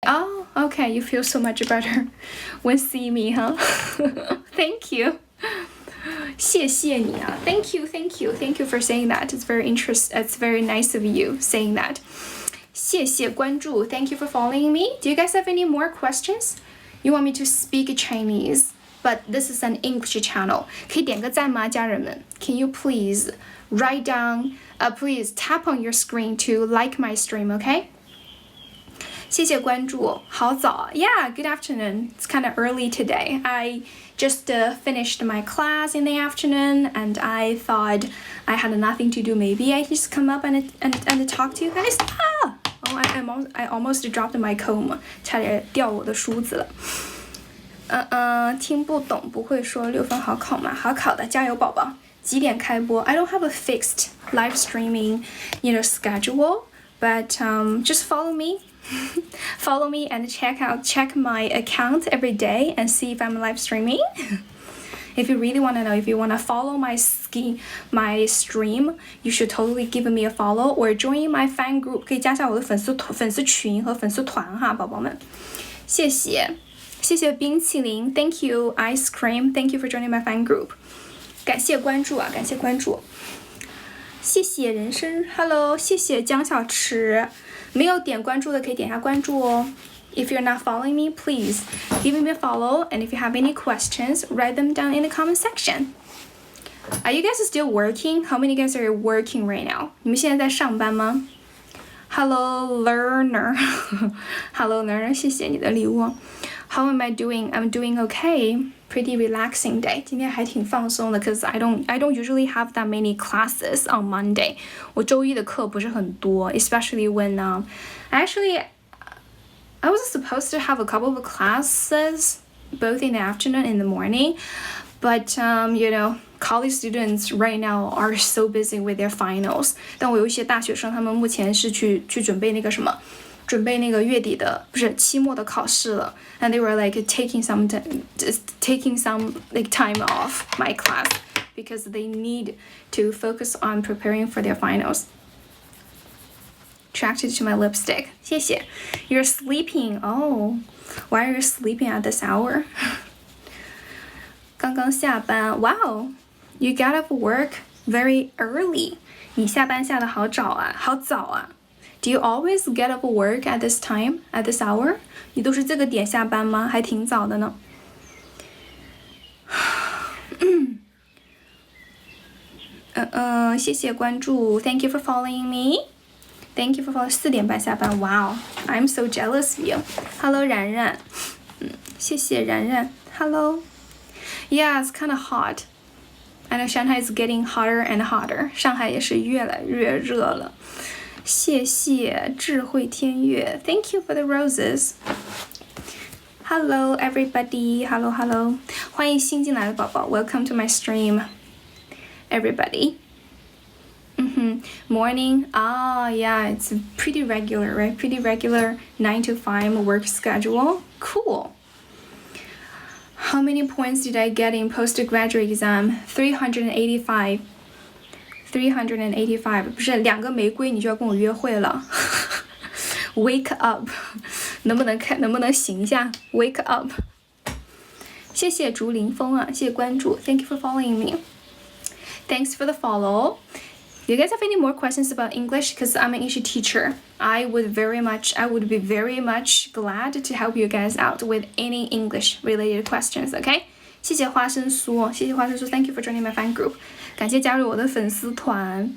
Oh, okay, you feel so much better when see me, huh? Thank you. 谢谢你啊 Thank you for saying that. It's very nice of you saying that. 谢谢关注 Thank you for following me. Do you guys have any more questions? You want me to speak Chinese, but this is an English channel. 可以点个赞吗，家人们 Can you please write down, please tap on your screen to like my stream, okay? 谢谢关注，好早 Yeah, good afternoon. It's kind of early today. I just finished my class in the afternoon, and I thought I had nothing to do. Maybe I just come up and talk to you guys. Ah! Oh, I almost dropped my comb. 差点掉我的梳子了。听不懂，不会说6分好考吗？好考的，加油宝宝。几点开播 I don't have a fixed live streaming, schedule, but just follow me. Follow me and check my account every day and see if I'm live streaming. If you really want to know, if you want to follow my stream, you should totally give me a follow or join my fan group. 可以加下我的粉丝群和粉丝团哈，宝宝们。谢谢冰淇淋 Thank you ice cream. Thank you for joining my fan group. 感谢关注啊，感谢关注。谢谢人生 Hello. 谢谢江小池。没有点关注的可以点下关注哦。If you're not following me, please give me a follow. And if you have any questions, write them down in the comment section. Are you guys still working? How many guys are working right now? 你们现在在上班吗 ？Hello, learner. Hello, learner. 谢谢你的礼物。How am I doing? I'm doing okay. Pretty relaxing day. 今天还挺放松的 ，cause I don't usually have that many classes on Monday. 我周一的课不是很多 ，especially when actually I was supposed to have a couple of classes both in the afternoon and in the morning, but college students right now are so busy with their finals. 但我有一些大学生，他们目前是去准备那个什么。准备那个月底的不是期末的考试了 and they were like taking some like time off my class because they need to focus on preparing for their finals. Attracted to my lipstick. 谢谢 You're sleeping. Oh, why are you sleeping at this hour? 刚刚下班 Wow, you got off work very early. 你下班下得好早啊。Do you always get up work at this time, at this hour? 你都是这个点下班吗？还挺早的呢。谢谢关注 Thank you for following me. Thank you for following. 4点半下班 Wow, I'm so jealous of you. Hello, 然然。谢谢然然。Hello. Yeah, it's kind of hot. I know Shanghai is getting hotter and hotter. 上海也是越来越热了。谢谢智慧天悦 Thank you for the roses. Hello everybody. Hello. 欢迎新进来的宝宝 Welcome to my stream. Everybody. Morning. Yeah, it's pretty regular, right? Pretty regular 9 to 5 work schedule. Cool. How many points did I get in postgraduate exam? 385. 385不是2个玫瑰你就要跟我约会了Wake up 能不能醒一下 Wake up 谢谢竹林风啊谢谢关注 Thank you for following me Thanks for the follow Do you guys have any more questions about English? Because I'm an English teacher. I would be very much glad to help you guys out with any English related questions, okay? 谢谢花生酥 Thank you for joining my fan group. 感谢加入我的粉丝团。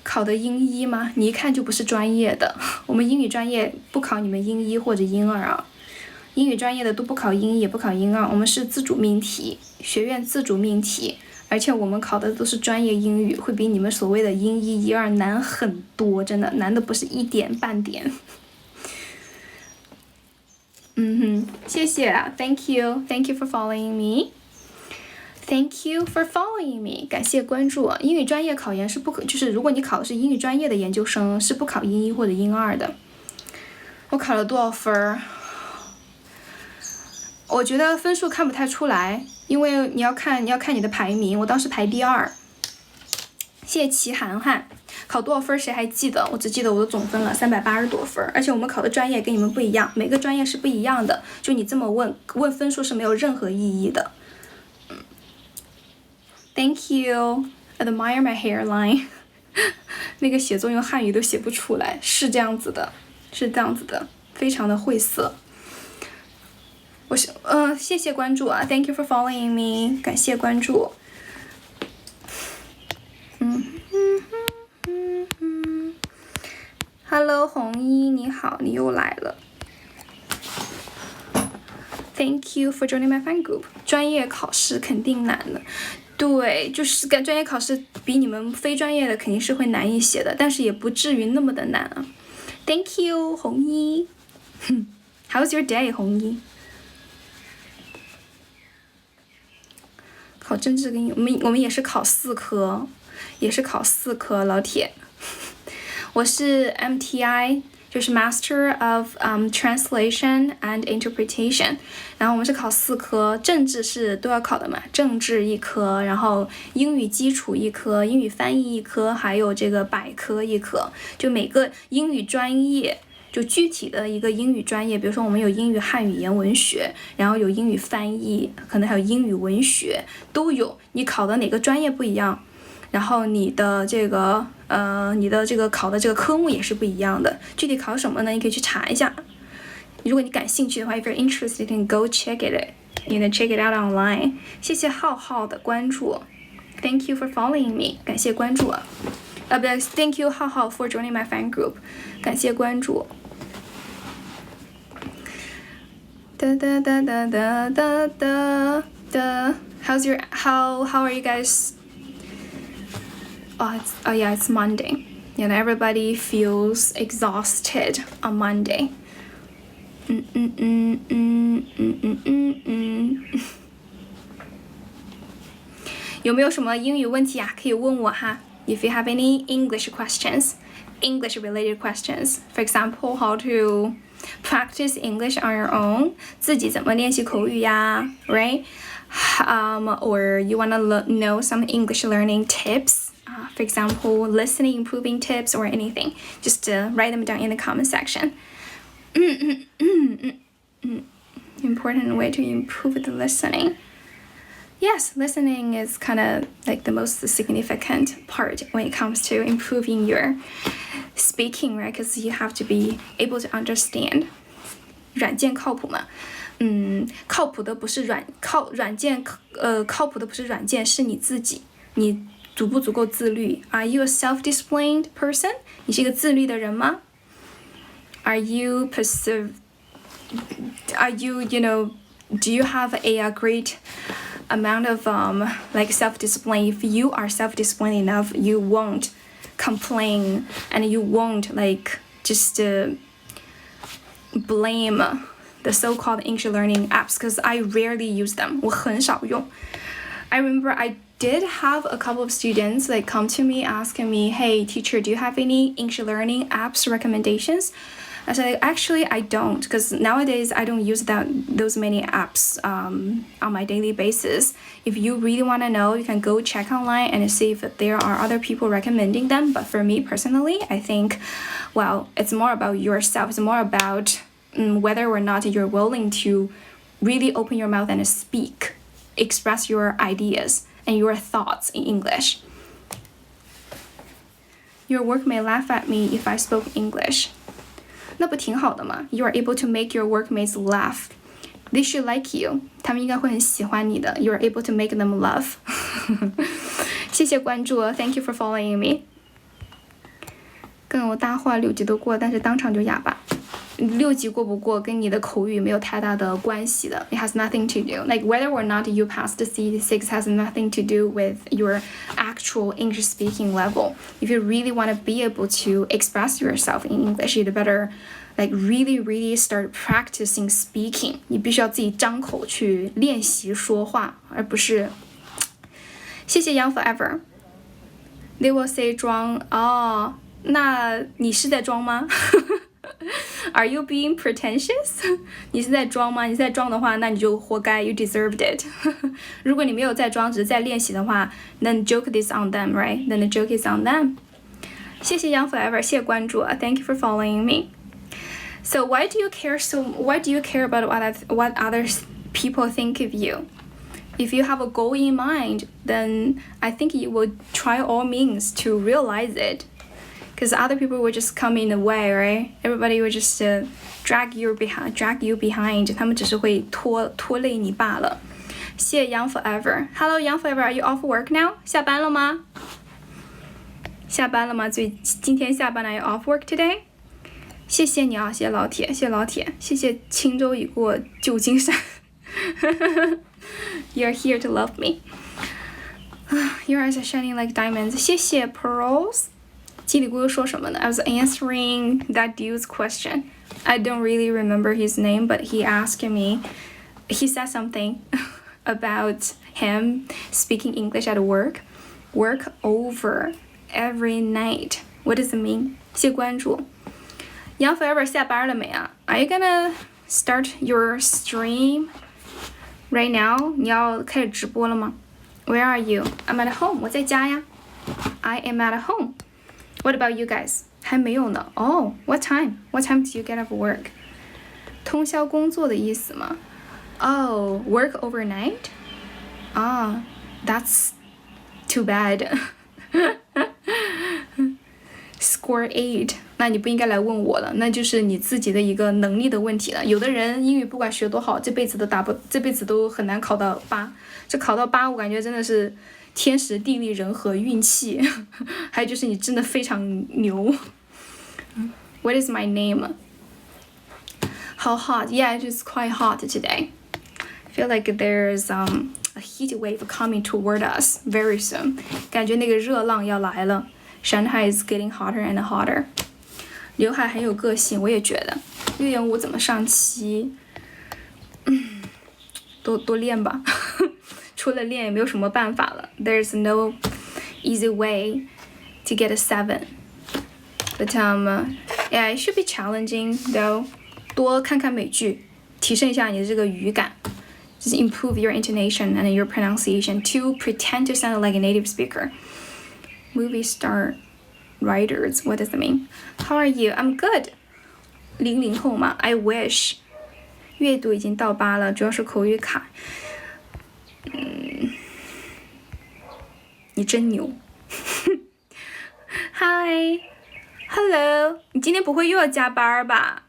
考的英一吗？你一看就不是专业的。我们英语专业不考你们英一或者英二啊。英语专业的都不考英一也不考英二，我们是自主命题，学院自主命题，而且我们考的都是专业英语，会比你们所谓的英一、一二难很多，真的难的不是一点半点。谢谢 Thank you for following me. Thank you for following me. 感谢关注。英语专业考研是就是如果你考的是英语专业的研究生，是不考英一或者英二的。我考了多少分？我觉得分数看不太出来，因为你要看你的排名。我当时排第2。谢谢齐涵涵。考多少分谁还记得？我只记得我的总分了380多分，而且我们考的专业跟你们不一样，每个专业是不一样的，就你这么问分数是没有任何意义的。Thank you. Admire my hairline. 那个写作用汉语都写不出来，是这样子的，非常的晦涩。谢谢关注啊 ，Thank you for following me， 感谢关注。Hello， 红衣你好，你又来了。Thank you for joining my fan group。专业考试肯定难的。对，就是专业考试比你们非专业的肯定是会难一些的，但是也不至于那么的难啊。Thank you， 红衣。How's your day， 红衣？考政治跟我们也是考4科，老铁。我是 MTI。就是 Master of Translation and Interpretation， 然后我们是考4科，政治是都要考的嘛，政治1科，然后英语基础1科，英语翻译1科，还有这个百科1科，就每个英语专业，就具体的一个英语专业，比如说我们有英语汉语言文学，然后有英语翻译，可能还有英语文学，都有，你考的哪个专业不一样。然后你的这个考的这个科目也是不一样的，具体考什么呢？你可以去查一下。如果你感兴趣的话 ，if you're interested, you can go check it. You can check it out online. 谢谢浩浩的关注 ，Thank you for following me. 感谢关注啊。不对 ，Thank you 浩浩 for joining my fan group. 感谢关注。哒哒哒哒哒哒哒哒。How are you guys? Oh yeah, it's Monday. You know, everybody feels exhausted on Monday. 有没有什么英语问题啊？可以问我哈。If you have any English questions, English related questions, for example, how to practice English on your own, 自己怎么练习口语呀 ，right? Or you wanna know some English learning tips?For example, listening improving tips or anything, just write them down in the comment section. Important way to improve the listening. Yes, listening is kind of like the most significant part when it comes to improving your speaking, right? Because you have to be able to understand. 软件靠谱吗？靠谱的不是靠谱的不是软件，是你自己，你足不足够自律 ？Are you a self-disciplined person？ 你是一个自律的人吗 ？Are you do you have a great amount of like self-discipline? If you are self-disciplined enough, you won't complain and you won't like just blame the so-called English learning apps because I rarely use them. 我很少用。I remember I did have a couple of students like come to me asking me, hey teacher, do you have any English learning apps recommendations? I said actually I don't, because nowadays I don't use those many apps on my daily basis. If you really want to know, you can go check online and see if there are other people recommending them. But for me personally, I think, well, it's more about yourself. It's more about whether or not you're willing to really open your mouth and speak, express your ideas and your thoughts in English. Your work may laugh at me if I spoke English. 那不挺好的吗？ You are able to make your workmates laugh. They should like you. 他们应该会很喜欢你的。You are able to make them laugh. 谢谢关注 ，Thank you for following me. 跟我搭话6级都过，但是当场就哑巴。6级过不过跟你的口语没有太大的关系的 ，It has nothing to do. Like whether or not you pass the C6 has nothing to do with your actual English speaking level. If you really want to be able to express yourself in English, you'd better like really start practicing speaking. 你必须要自己张口去练习说话，而不是。谢谢 Young Forever. They will say 装哦，那你是在装吗？Are you being pretentious? 你是在装吗？你是在装的话，那你就活该 ，you deserved it 。如果你没有在装，只是在练习的话，then joke this on them, right? Then the joke is on them. 谢谢 Young Forever， 谢谢关注啊 ，Thank you for following me. So why do you care about what other people think of you? If you have a goal in mind, then I think you will try all means to realize it. Because other people will just come in the way, right? Everybody will just drag you behind. 他们只是会拖累你罢了。谢谢 Young Forever. Hello, Young Forever. Are you off work now? 下班了吗？下班了吗？今天下班了 ？Are you off work today? 谢谢你啊，谢谢老铁，谢谢老铁，谢谢轻舟已过旧金山。You're here to love me. Your eyes are shining like diamonds. 谢谢 Pearls. 叽里咕噜说什么呢？ I was answering that dude's question. I don't really remember his name, but he asked me. He said something about him speaking English at work. Work over every night. What does it mean? 谢谢关注。Young Forever 下班了没啊 ？Are you gonna start your stream right now? 你要开始直播了吗 ？Where are you? I'm at home. 我在家呀。I am at home. What about you guys? 还没有呢。Oh, what time? What time do you get off work? 通宵工作的意思吗 ？Oh, work overnight? Ah, that's too bad. Score 8. 那你不应该来问我了，那就是你自己的一个能力的问题了。有的人英语不管学多好，这辈子都很难考到8。这考到8，我感觉真的是天时地利人和运气。还有就是你真的非常牛。What is my name? How hot? Yeah, it is quite hot today. I feel like there's a heat wave coming toward us very soon. 感觉那个热浪要来了。Shanghai is getting hotter and hotter. 刘海很有个性，我也觉得。6.5怎么上7？多练吧。除了练也没有什么办法了。There's no easy way to get a 7. But yeah, it should be challenging though. 多看看美剧，提升一下你的这个语感。Just improve your intonation and your pronunciation to pretend to sound like a native speaker. Movie star writers, what does it mean? How are you? I'm good. 00后嘛 I wish. 阅读已经到8了，主要是口语卡。你真牛。Hi, hello. 你今天不会又要加班吧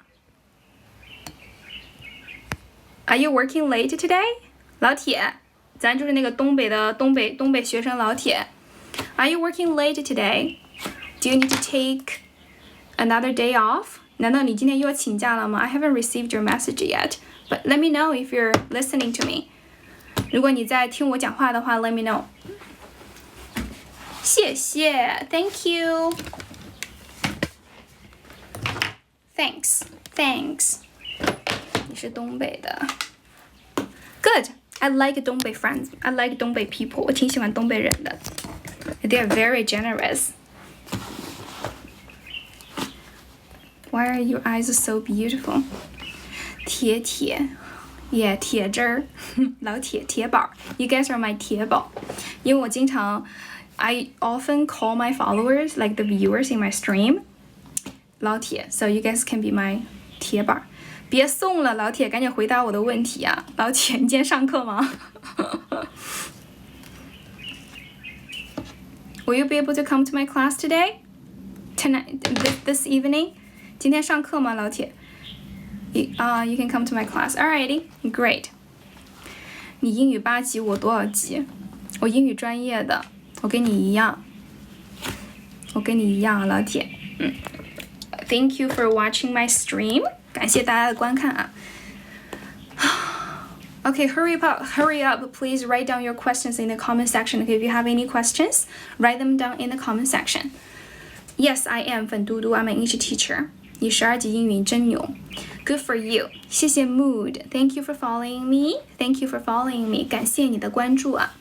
？Are you working late today? 老铁，咱就是那个东北学生老铁。Are you working late today? Do you need to take another day off? 难道你今天又要请假了吗 I haven't received your message yet, but let me know if you're listening to me. 如果你在听我讲话的话 let me know. 谢谢 Thank you. Thanks. 你是东北的 Good. I like 东北 friends. I like 东北 people. 我挺喜欢东北人的 They are very generous. Why are your eyes so beautiful? 铁 Yeah, 铁汁儿老铁宝 You guys are my 铁宝因为我经常 I often call my followers, like the viewers in my stream 老铁 So you guys can be my 铁宝别送了老铁赶紧回答我的问题啊老铁你今天上课吗Will you be able to come to my class today? Tonight, this evening? 今天上课吗老铁 You can come to my class. Alrighty, great. 你英语8级，我多少级？我英语专业的，我跟你一样，老铁。Thank you for watching my stream. 感谢大家的观看啊。Okay, hurry up. Please write down your questions in the comment section. Okay, if you have any questions, write them down in the comment section. Yes, I am 粉嘟嘟 I'm an English teacher. 你12级英语真牛 Good for you 谢谢 Mood Thank you for following me 感谢你的关注啊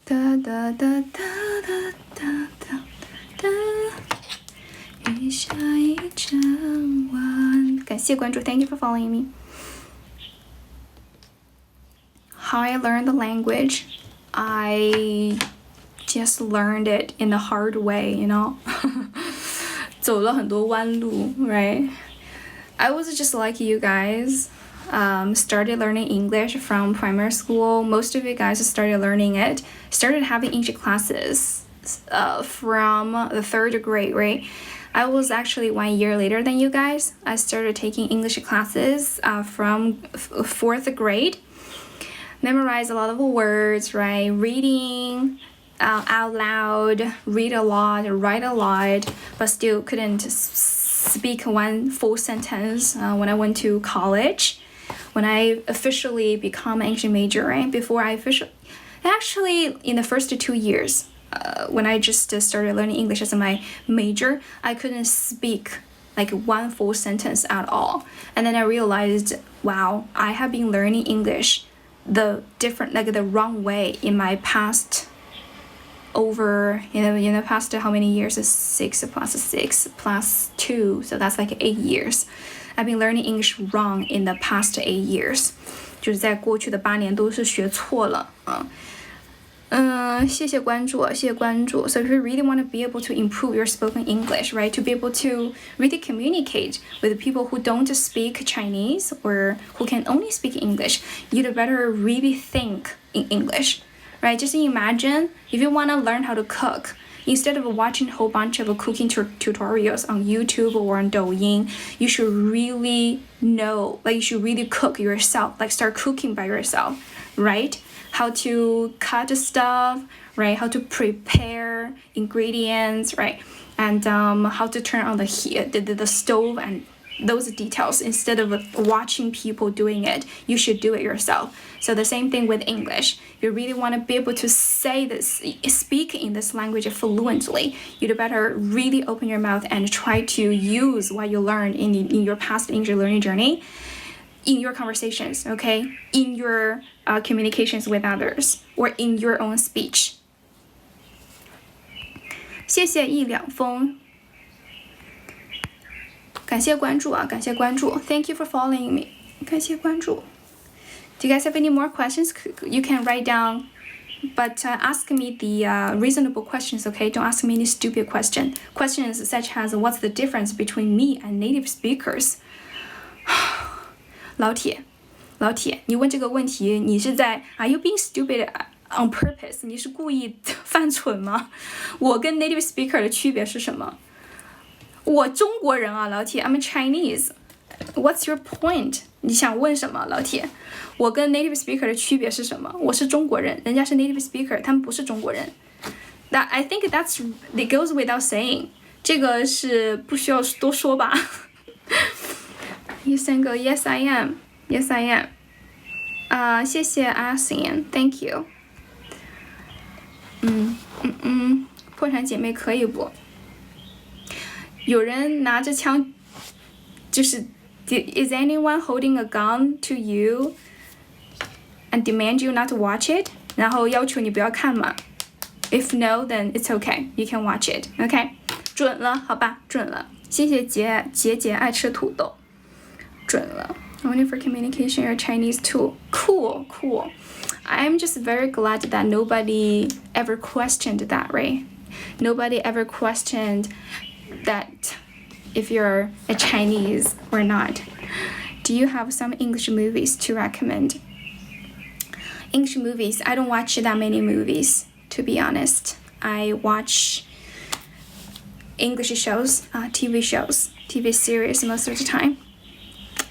哒哒哒哒哒哒哒哒雨下一整晚感谢关注 Thank you for following me How I learned the language I just learned it in the hard way, you know. 走了很多弯路 right? I was just like you guys. Started learning English from primary school. Most of you guys started learning it. Started having English classes from the 3rd grade, right? I was actually 1 year later than you guys. I started taking English classes from 4th grade. Memorize a lot of words, right? Reading out loud, read a lot, write a lot, but still couldn't speak one full sentence when I went to college. When I officially become an English major, right? Before I actually in the first 2 years, when I just started learning English as my major, I couldn't speak like one full sentence at all. And then I realized, wow, I have been learning English the wrong way in my past over, in the past how many years? 6 plus 6 plus 2, so that's like 8 years. I've been learning English wrong in the past 8 years. 就是在过去的8年都是学错了啊。谢谢关注，谢谢关注。So if you really want to be able to improve your spoken English, right, to be able to really communicate with people who don't speak Chinese or who can only speak English, you'd better really think in English, right? Just imagine if you want to learn how to cook, instead of watching a whole bunch of cooking tutorials on YouTube or on Douyin, you should really know, like you should really cook yourself, like start cooking by yourself, right? How to cut stuff, right? How to prepare ingredients, right? And how to turn on the heat, the stove, and those details. Instead of watching people doing it, you should do it yourself. So the same thing with English. If you really want to be able to say this, speak in this language fluently, you'd better really open your mouth and try to use what you learned in your past English learning journey in your conversations, okay? In your communications with others or in your own speech. 谢谢一两封，感谢关注啊，感谢关注。Thank you for following me. 感谢关注。Do you guys have any more questions? You can write down, but ask me the reasonable questions, okay? Don't ask me any stupid questions. Questions such as what's the difference between me and native speakers? 老铁，你问这个问题，你是在 Are you being stupid on purpose? 你是故意犯蠢吗？我跟 native speaker 的区别是什么？我中国人啊，老铁 ，I'm a Chinese. What's your point? 你想问什么，老铁？我跟 native speaker 的区别是什么？我是中国人，人家是 native speaker， 他们不是中国人。That I think it goes without saying. 这个是不需要多说吧。Yusengo, yes I am. Yes I am. 谢谢 ASEAN, thank you. 破产姐妹可以不？有人拿着枪，就是 Is anyone holding a gun to you and demand you not to watch it? 然后要求你不要看嘛？ If no, then it's okay. You can watch it. Okay? 准了，好吧，准了。谢谢杰爱吃土豆。准了。Only for communication, you're Chinese too. Cool. I'm just very glad that nobody ever questioned that, right? Nobody ever questioned that if you're a Chinese or not. Do you have some English movies to recommend? English movies, I don't watch that many movies, to be honest. I watch English shows, TV shows, TV series most of the time.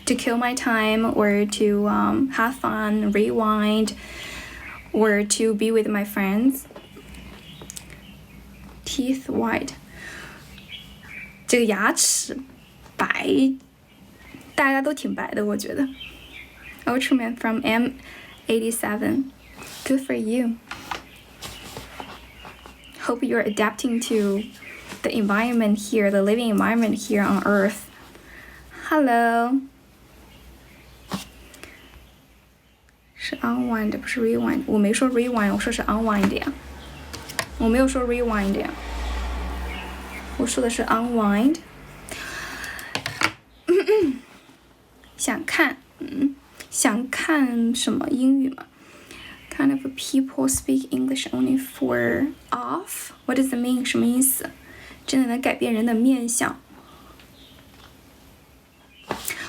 To kill my time or to have fun, rewind, or to be with my friends. Teeth white. 这个牙齿白，大家都挺白的，我觉得。Ultraman from M87. Good for you. Hope you're adapting to the environment here, the living environment here on Earth. Hello. 是 unwind 不是 rewind， 我没说 rewind， 我说是 unwind 呀，我没有说 rewind 呀，我说的是 unwind。想看什么英语吗？ kind of people speak English only for off? What does it mean? 什么意思？真的能改变人的面相，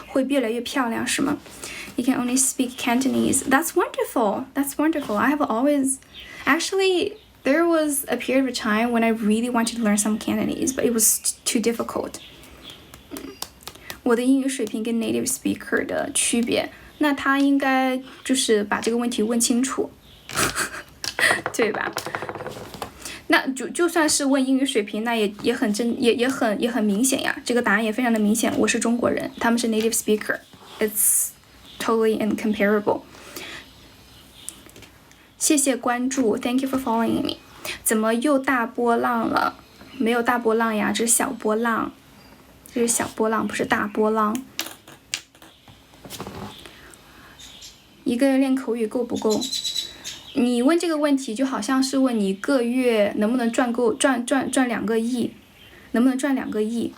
会越来越漂亮是吗？ You can only speak Cantonese. That's wonderful. That's wonderful. I have always... Actually, there was a period of time when I really wanted to learn some Cantonese, but it was too difficult. 我的英语水平跟 native speaker 的区别，那他应该就是把这个问题问清楚，对吧？那就算是问英语水平，那也很明显呀。这个答案也非常的明显，我是中国人，他们是 native speaker. It's totally incomparable. 谢谢关注 ，Thank you for following me. 怎么又大波浪了？没有大波浪呀，这是小波浪，这是小波浪，不是大波浪。一个月练口语够不够？你问这个问题就好像是问你一个月能不能赚2个亿，能不能赚2个亿？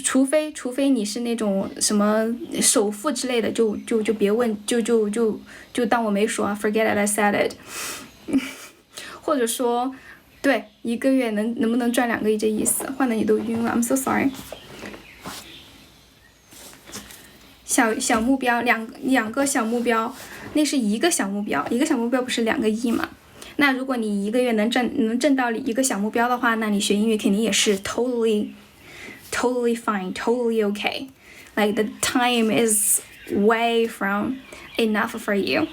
除非你是那种什么首富之类的，就别问，就当我没说啊 ，forget it, I said it 。或者说，对，一个月能不能赚2个亿这意思，换的你都晕了 ，I'm so sorry。小目标，两个小目标，那是一个小目标，一个小目标不是2个亿嘛？那如果你一个月能挣到一个小目标的话，那你学英语肯定也是 totally fine, totally okay. Like the time is way from enough for you.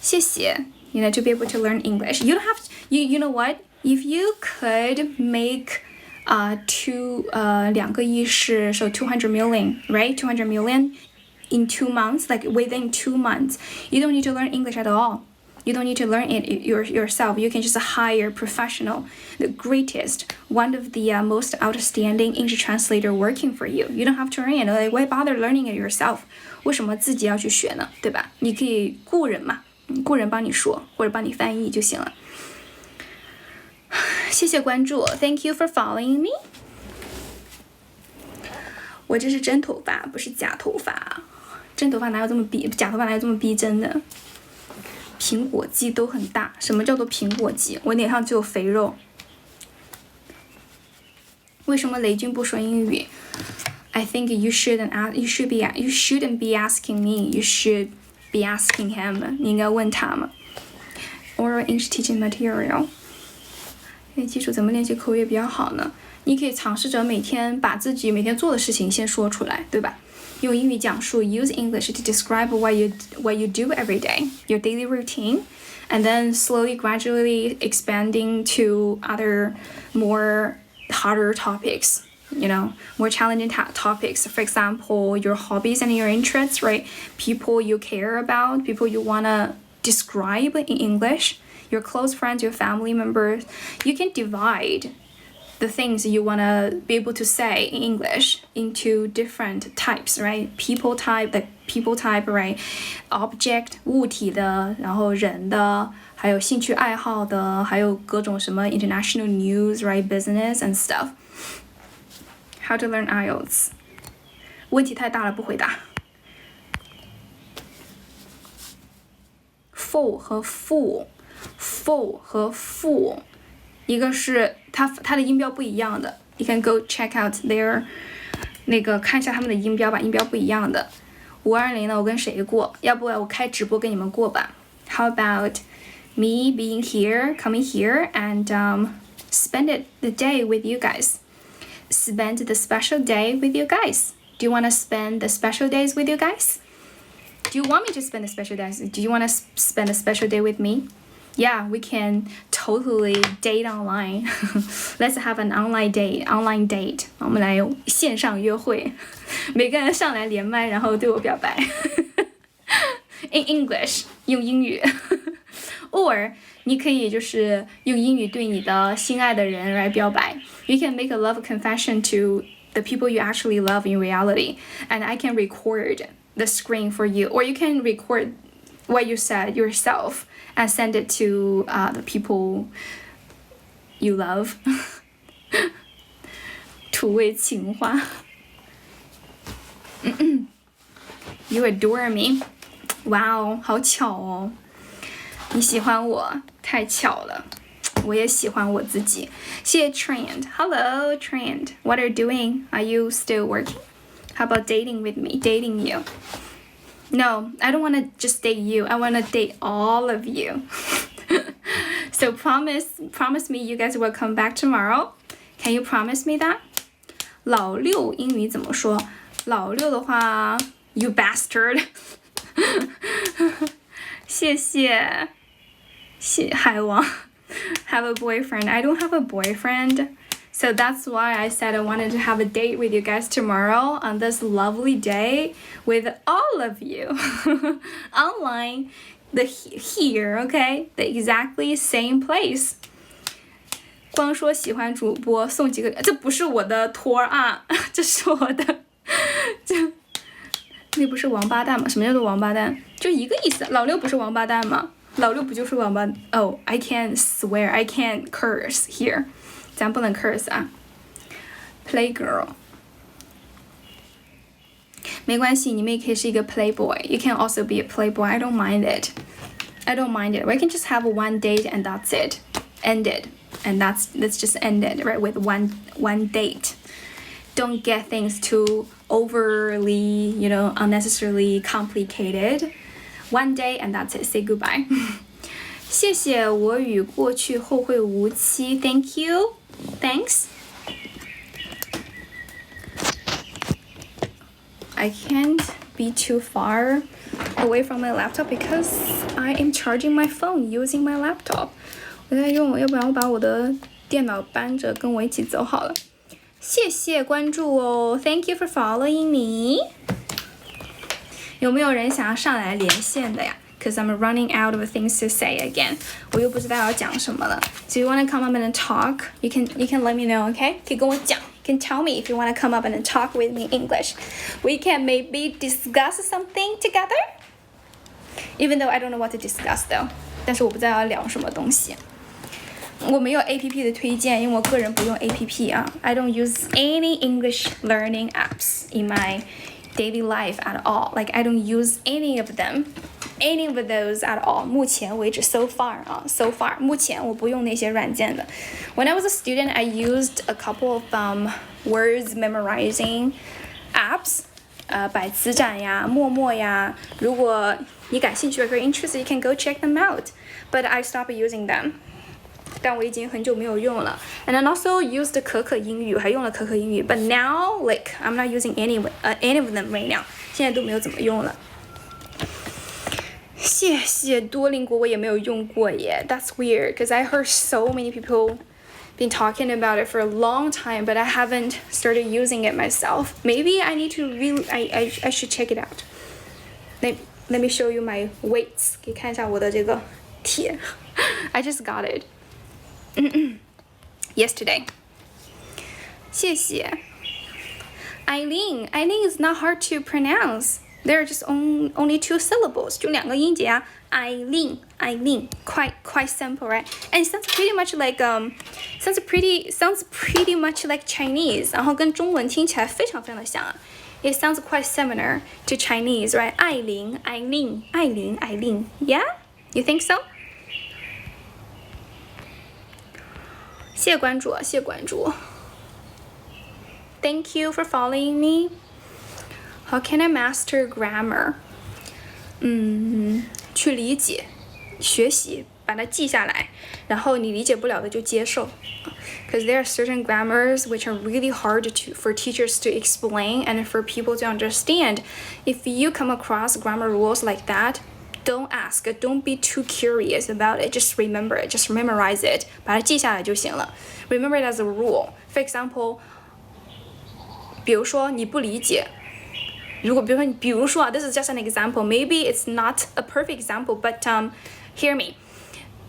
谢谢 You know, to be able to learn English. You don't have to, you know what? If you could make 2个亿是 so 200 million, right? 200 million in 2 months, like within 2 months. You don't need to learn English at all. You don't need to learn it yourself. You can just hire a professional, the greatest, one of the most outstanding English translator working for you. You don't have to learn it. Like, why bother learning it yourself? 为什么自己要去学呢？对吧？你可以雇人嘛，雇人帮你说或者帮你翻译就行了。谢谢关注 ，Thank you for following me。我这是真头发，不是假头发。真头发哪有这么假头发哪有这么逼真的？苹果肌都很大，什么叫做苹果肌？我脸上只有肥肉。为什么雷军不说英语 ？I think you shouldn't be asking me. You should be asking him. 你应该问他嘛。Oral English teaching material. 基础怎么练习口语比较好呢？你可以尝试着每天把自己每天做的事情先说出来，对吧？用英语讲述 use English to describe what you do every day, your daily routine, and then slowly, gradually expanding to other more harder topics, you know, more challenging topics. For example, your hobbies and your interests, right? People you care about, people you want to describe in English, your close friends, your family members. You can divide the things you want to be able to say in English into different types, right? People type, right? Object, 物体的，然后人的，还有兴趣爱好的，还有各种什么 international news, right? Business and stuff. How to learn IELTS? 问题太大了，不回答。full 和 full 和 full。一个是它的音标不一样的 ，you can go check out their 那个看一下他们的音标吧，音标不一样的。520呢，我跟谁过？要不我开直播跟你们过吧 ？How about me being here, coming here, and spend the day with you guys? Spend the special day with you guys. Do you want to spend the special days with you guys? Do you want me to spend the special days? Do you want to spend a special day with me? Yeah, we can totally date online. Let's have an online date. 我们来线上约会，每个人上来连麦，然后对我表白。In English， 用英语。Or 你可以就是用英语对你的心爱的人来表白。You can make a love confession to the people you actually love in reality, and I can record the screen for you, or you can record what you said yourself and send it to the people you love. 土味情话。You adore me. 哇哦，好巧哦！你喜欢我，太巧了。我也喜欢我自己。谢谢 Trend。Hello Trend. What are you doing? Are you still working? How about dating with me? Dating you? No, I don't want to just date you. I want to date all of you. So promise me you guys will come back tomorrow. Can you promise me that? 老六英语怎么说？老六的话 ，you bastard 谢谢海王 have a boyfriend. I don't have a boyfriend. So that's why I said I wanted to have a date with you guys tomorrow on this lovely day with all of you online, here, okay? The exactly same place. 光说喜欢主播送几个，这不是我的托啊，这是我的，那不是王八蛋吗？什么叫做王八蛋？就一个意思。老六不是王八蛋吗？老六不就是王八？Oh, I can't swear, I can't curse here. 咱不能 curse 啊 ，Playgirl， 没关系，你们也可以是一个 playboy. You can also be a playboy. I don't mind it. I don't mind it. We can just have one date and that's it. Ended. And let's just end it, right, with one date. Don't get things too overly, unnecessarily complicated. One day and that's it. Say goodbye. 谢谢我与过去后会无期 Thank you. Thanks. I can't be too far away from my laptop because I am charging my phone using my laptop. 我在用，要不然我把我的电脑搬着跟我一起走好了。谢谢关注哦 ，Thank you for following me。有没有人想要上来连线的呀？ Cause I'm running out of things to say again. 我又不知道要讲什么了。So you wanna come up and talk? You can let me know, okay? 可以跟我讲。You can tell me if you wanna come up and talk with me in English. We can maybe discuss something together. Even though I don't know what to discuss though. 但是我不知道要聊什么东西。我没有 APP 的推荐，因为我个人不用 APP 啊。I don't use any English learning apps in my daily life at all. Like I don't use any of them, any of those at all. 目前为止 so far 啊 ，so far 目前我不用那些软件的。When I was a student, I used a couple of words memorizing apps. 百词斩呀，陌陌呀。如果你感兴趣 or very interested, you can go check them out. But I stopped using them. 但我已经很久没有用了 ，and I also used 可可英语，还用了可可英语 ，but now like I'm not using any of them right now， 现在都没有怎么用了。谢谢多邻国，我也没有用过耶 ，That's weird because I heard so many people been talking about it for a long time, but I haven't started using it myself. Maybe I need to I should check it out. Let me show you my weights， 可以看一下我的这个铁 ，I just got it. Yesterday. 谢谢 Aileen is not hard to pronounce. There are just only 2 syllables. 就2个音节啊 Aileen, quite simple, right? And it sounds pretty much like sounds pretty much like Chinese. 然后跟中文听起来非常非常的像啊 It sounds quite similar to Chinese, right? Aileen. Yeah? You think so? 谢谢关注，谢谢关注。Thank you for following me. How can I master grammar? 去理解、学习，把它记下来，然后你理解不了的就接受。Because there are certain grammars which are really hard for teachers to explain and for people to understand. If you come across grammar rules like that, don't ask, don't be too curious about it. Just remember it, just memorize it. 把它记下来就行了。Remember it as a rule. For example, 比如说你不理解，比如说啊 ，this is just an example. Maybe it's not a perfect example, but hear me.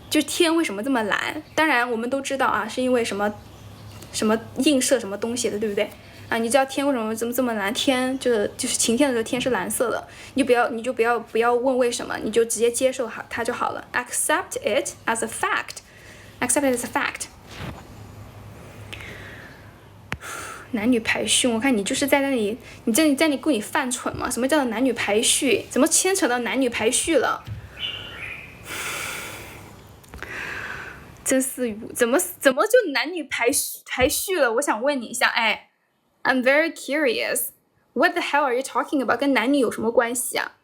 就天为什么这么蓝？当然我们都知道啊，是因为什么映射什么东西的，对不对？啊，你知道天为什么这么蓝？天就是晴天的时候天是蓝色的，你就不要问为什么，你就直接接受它就好了。Accept it as a fact. Accept it as a fact. 男女排序，我看你就是在那里，你在那里故意犯蠢吗？什么叫做男女排序？怎么牵扯到男女排序了？真是怎么就男女排序了？我想问你一下，哎 ，I'm very curious. What the hell are you talking about？ 跟男女有什么关系啊？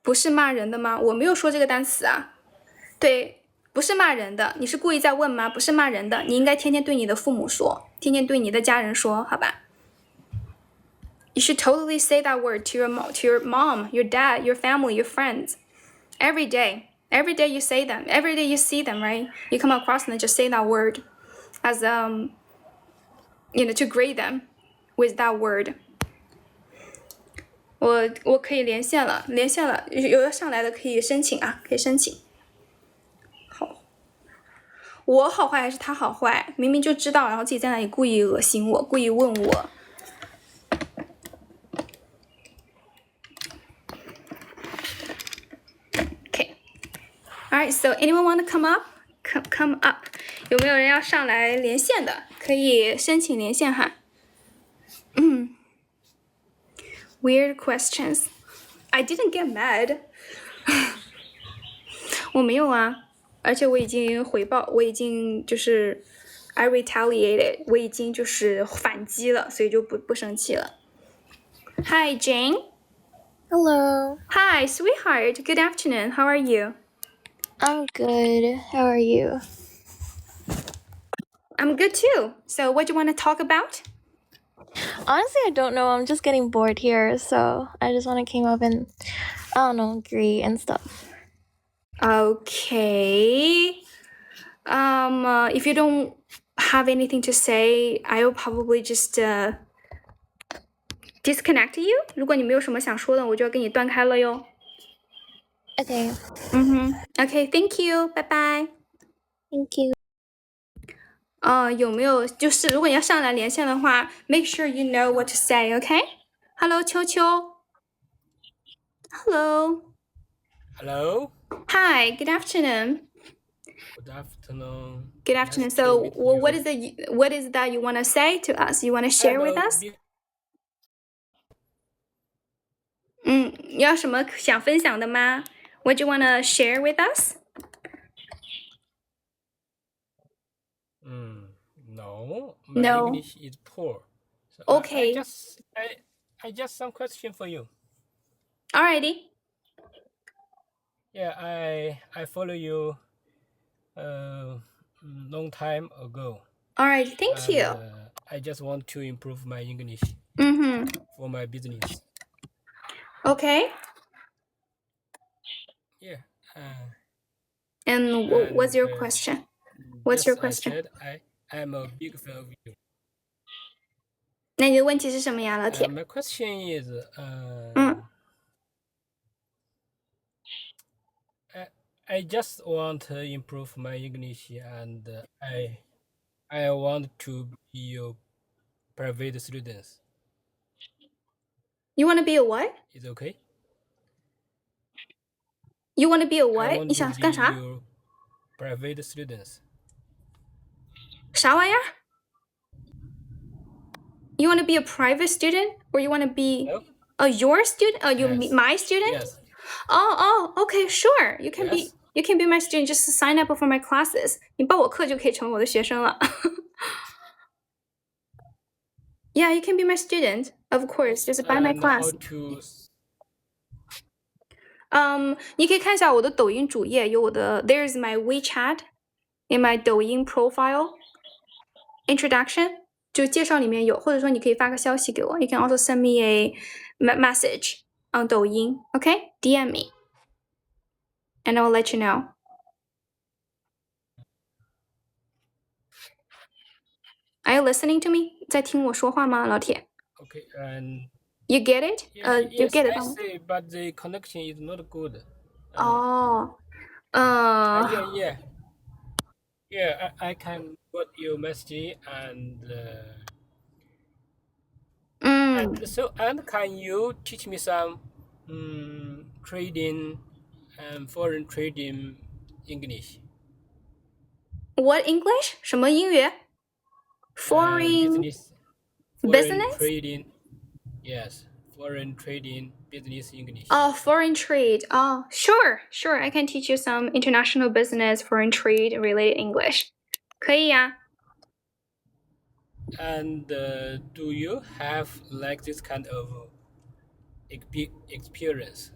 不是骂人的吗？我没有说这个单词啊。对，不是骂人的。你是故意在问吗？不是骂人的，你应该天天对你的父母说，天天对你的家人说，好吧？You should totally say that word to your mom, your dad, your family, your friends, every day. Every day you say them. Every day you see them, right? You come across them, just say that word, as to greet them with that word. 我可以连线了，有要上来的可以申请啊，可以申请。好，我好坏还是他好坏？明明就知道，然后自己在那里故意恶心我，故意问我。Okay. All right. So anyone want to come up? Come up. 有没有人要上来连线的？可以申请连线哈。Weird questions. I didn't get mad. 我没有啊，而且我已经回报，我已经就是 I retaliated， 我已经就是反击了，所以就不生气了。Hi, Jane. Hello. Hi, sweetheart. Good afternoon. How are you? I'm good. How are you? I'm good too. So what do you want to talk about? Honestly, I don't know. I'm just getting bored here, so I just want to came up and agree and stuff. Okay. If you don't have anything to say, I will probably just disconnect you. 如果你没有什么想说的，我就要跟你断开了哟。Okay. Okay, thank you. Bye bye. Thank you. 有没有就是如果你要上来连线的话 ，make sure you know what to say, okay? Hello, 秋秋。Hello. Hello. Hi. Good afternoon. Good afternoon. Good afternoon. Nice to So, meet what you. what is that you want to say to us? You want to share with us? 你要什么想分享的吗？ What do you want to share with us? No, my No. English is poor. So Okay. I just some question for you. Alrighty. Yeah, I follow you long time ago. Alright, thank you. I just want to improve my English for my business. Okay. Yeah. And what's your question? What's your question? I said I'm a big fan of you. 那你的问题是什么呀，老铁？ My question is I just want to improve my English and I want to be a private student. You want to be a what? Is okay? You want to be a I what? want 你想 to 干 be 啥？ your private students. 啥玩意儿？ You want to be a private student, or you want to be your student? Yes. My student? Yes. Oh, okay, sure. You can Yes. be my student. Just sign up for my classes. 你报我课就可以成为我的学生了。Yeah, you can be my student, of course. Just buy my And class. how to 你可以看一下我的抖音主页，有我的 There's my WeChat in my 抖音 profile introduction， 就介绍里面有，或者说你可以发个消息给我。You can also send me a message on 抖音 okay? DM me, and I will let you know. Are you listening to me? 在听我说话吗，老铁 Okay, and You get it? yes, You get it? I say, but the connection is not good. Oh, Yeah, I can got your message and can you teach me some trading and foreign trading English? What English? 什么英语 ？Foreign business trading. Yes, foreign trading business English. Foreign trade. Sure. I can teach you some international business, foreign trade related English. 可以呀。And do you have like this kind of experience?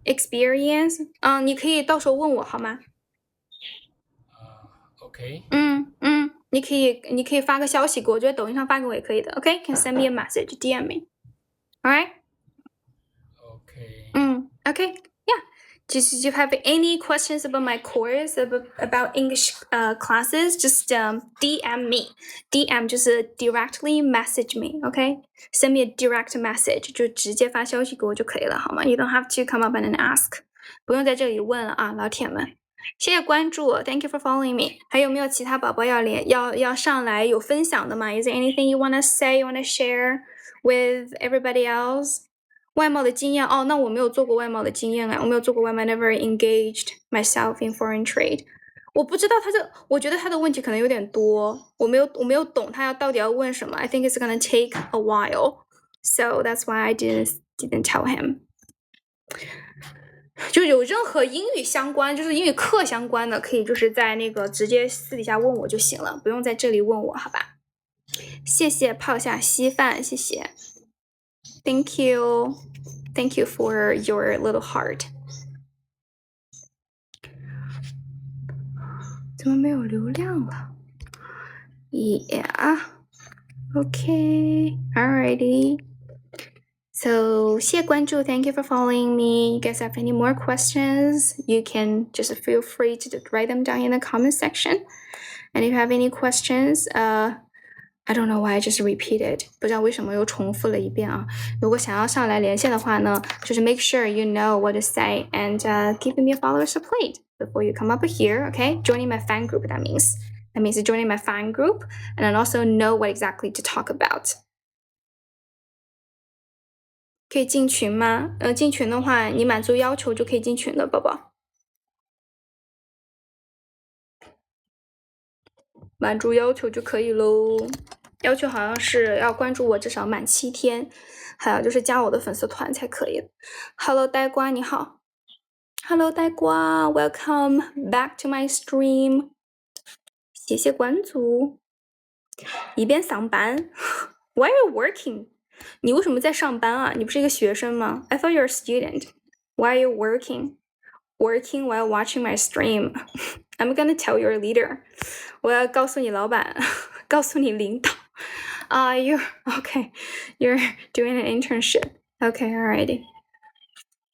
Experience? 你可以到时候问我好吗？ Okay. 你可以发个消息给我，我觉得抖音上发给我也可以的。OK, can send me a message, DM me. Alright? Okay. Okay. Yeah. Just you have any questions about my course about English classes, just DM me. DM 就是 directly message me. Okay? Send me a direct message. 就直接发消息给我就可以了，好吗？ You don't have to come up and ask. 不用在这里问了啊，老铁们。谢谢关注 ，Thank you for following me。还有没有其他宝宝要上来有分享的吗 ？Is there anything you wanna say, you wanna share with everybody else？ 外贸的经验哦，那我没有做过外贸的经验哎，我没有做过外贸 ，never engaged myself in foreign trade。我不知道我觉得他的问题可能有点多，我没有懂他到底要问什么。I think it's gonna take a while, so that's why I didn't tell him。就有任何英语相关，就是英语课相关的，可以就是在那个直接私底下问我就行了，不用在这里问我，好吧？谢谢泡下稀饭，谢谢 ，Thank you for your little heart。怎么没有流量了 ？Yeah, okay, alrighty. So 谢谢关注 Thank you for following me. You guys have any more questions? You can just feel free to write them down in the comment section. And if you have any questions, I don't know why I just repeated. 不知道为什么又重复了一遍啊。如果想要上来连线的话呢，就是 make sure you know what to say and give me a follower plate before you come up here. Okay, joining my fan group. That means joining my fan group and then also know what exactly to talk about. 可以进群吗？进群的话，你满足要求就可以进群的，宝宝。满足要求就可以喽。要求好像是要关注我至少满7天，还有就是加我的粉丝团才可以。Hello， 呆瓜你好。Hello， 呆瓜 ，Welcome back to my stream。谢谢关注。一边上班 ，Why are you working？ 你为什么在上班啊？你不是一个学生吗 ？I thought you're a student. Why are you working? Working while watching my stream. I'm gonna tell your leader. 我要告诉你老板，告诉你领导。You're okay. You're doing an internship. Okay, alrighty.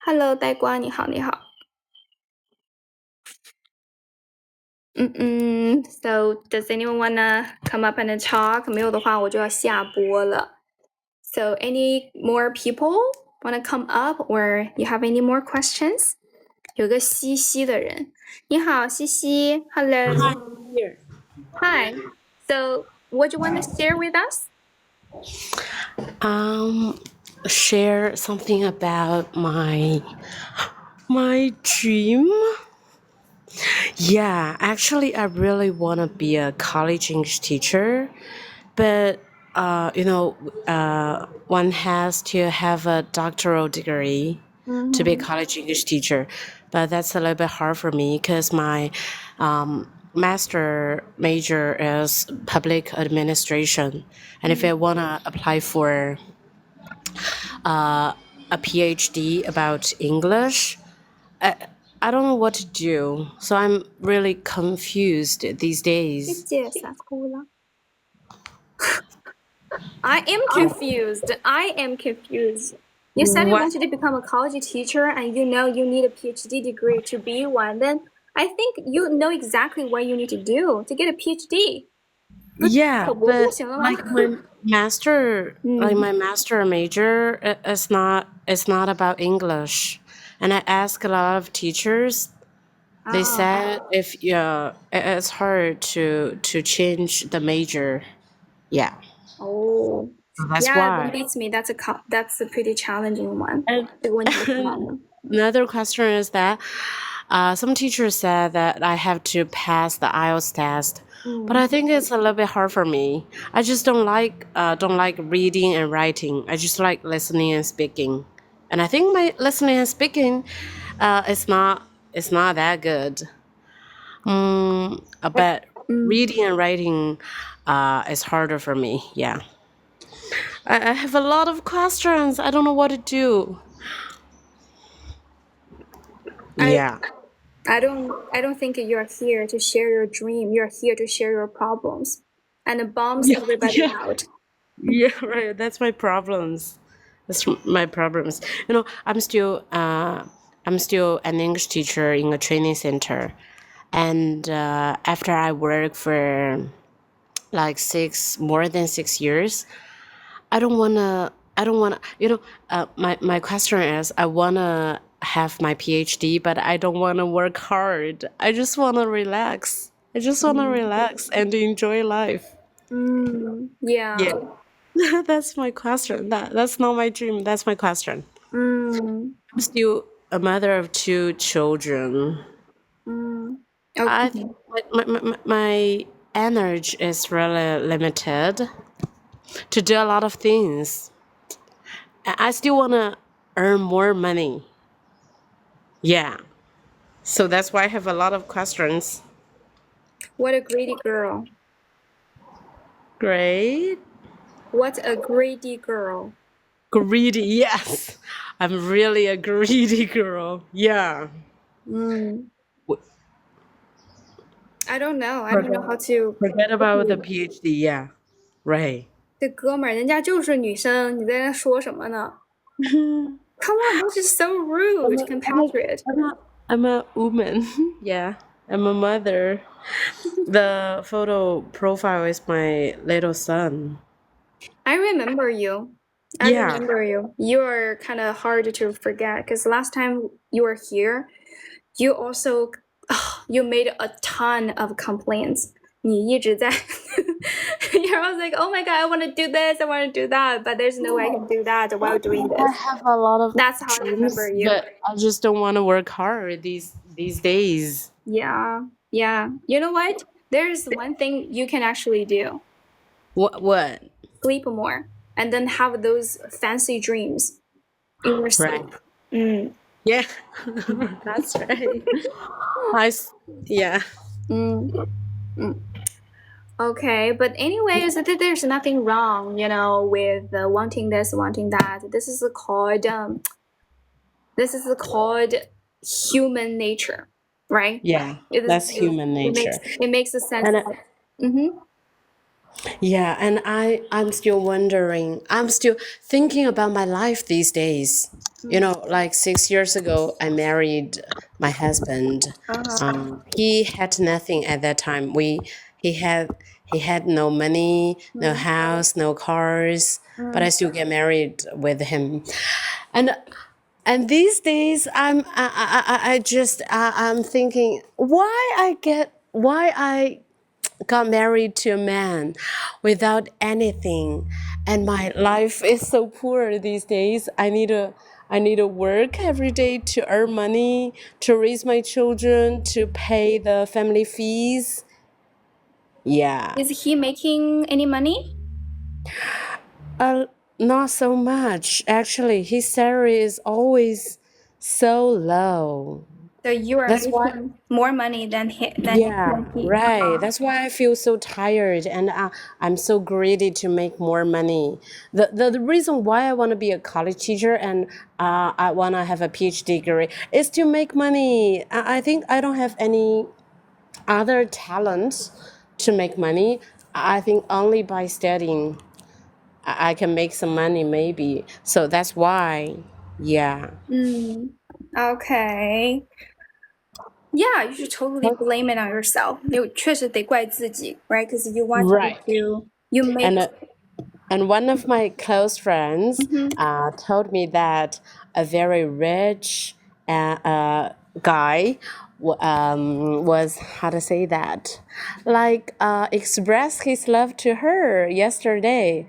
Hello， 呆瓜，你好，你好。So does anyone wanna come up and talk? 没有的话，我就要下播了。So any more people wanna come up, or you have any more questions? 有个西西的人，你好，西西 ，Hello. Hi, here. Hi. So what do you want to share with us? Share something about my dream. Yeah, actually, I really want to be a college English teacher, but one has to have a doctoral degree to be a college English teacher, but that's a little bit hard for me because my master major is public administration, and if I want to apply for a PhD about English, I don't know what to do. So I'm really confused these days. I am confused. You said you wanted to become a college teacher and you know you need a PhD degree to be one. Then I think you know exactly what you need to do to get a PhD. Yeah, but like my master, like my master major, it's not about English. And I asked a lot of teachers. They said it's hard to change the major. Yeah. Oh, So that's yeah, why. that beats me. That's a pretty challenging one. And another question is that some teachers said that I have to pass the IELTS test, but I think it's a little bit hard for me. I just don't like reading and writing. I just like listening and speaking, and I think my listening and speaking, it's not that good. But reading and writing, is harder for me. Yeah, I have a lot of questions. I don't know what to do. Yeah. I don't think you're here to share your dream. You're here to share your problems and bombs everybody out. Yeah, right. That's my problems. That's my problems. I'm still an English teacher in a training center, and after I work for like more than 6 years, I don't wanna. My question is, I wanna have my PhD, but I don't wanna work hard. I just wanna relax. I just wanna relax and enjoy life. Yeah. Yeah. That's my question. That's not my dream. That's my question. I'm still a mother of 2 children. I Okay. think my energy is really limited to do a lot of things. I still want to earn more money. Yeah. So that's why I have a lot of questions. What a greedy girl. Great. What a greedy girl. Greedy. Yes. I'm really a greedy girl. Yeah. I don't know. I don't know how to. Forget about the PhD. Yeah. Right. 这哥们儿，人家就是女生，你在那说什么呢？Come on, this is so rude, compatriot. I'm a woman. Yeah. I'm a mother. The photo profile is my little son. I remember you. Yeah. Remember you. You are kind of hard to forget because last time you were here, you also you made a ton of complaints. 你一直在 You're always like, oh my god, I want to do this, I want to do that, but there's no way I can do that while doing I this. have a lot of That's how I remember you. but I just don't want to work hard these days. Yeah. You know what? There's one thing you can actually do. What? Sleep more and then have those fancy dreams in your sleep. Right. Yeah. That's right. Yeah. Okay, but anyways, I think there's nothing wrong, with wanting this, wanting that. This is called human nature, right? Yeah. That's human nature. It makes a sense. Yeah, and I'm still wondering. I'm still thinking about my life these days. Like 6 years ago, I married my husband. He had nothing at that time. He had no money, no house, no cars, but I still get married with him. And these days, I'm thinking why I got married to a man without anything, and my life is so poor these days. I need to work every day to earn money, to raise my children, to pay the family fees. Yeah. Is he making any money? Not so much. Actually, his salary is always so low. So you are making more money than he. Yeah, right. That's why I feel so tired, and I'm so greedy to make more money. The reason why I want to be a college teacher and I want to have a PhD degree is to make money. I think I don't have any other talents to make money. I think only by studying I can make some money maybe. So that's why, yeah. Okay. Yeah, you should totally blame it on yourself. 确实得怪自己, right? Because you want to you make. And one of my close friends told me that a very rich guy was, how to say that, like expressed his love to her yesterday.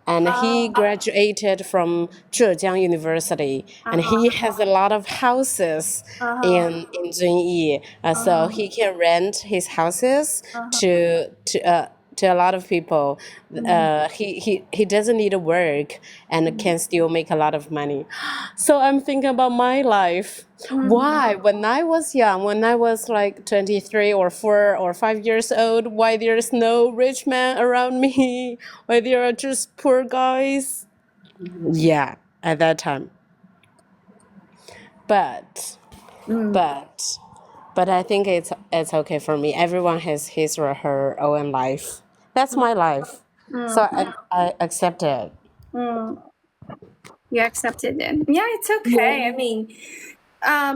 and he graduated from Zhejiang University, and he has a lot of houses in Zunyi, so he can rent his houses to a lot of people. He doesn't need to work and can still make a lot of money. So I'm thinking about my life. Why, when I was young, when I was like 23 or 4 or 5 years old, why there's no rich man around me? Why there are just poor guys? Yeah, at that time. But I think it's okay for me. Everyone has his or her own life. That's my life. So I accept it. You accepted it. Yeah, it's okay. I mean,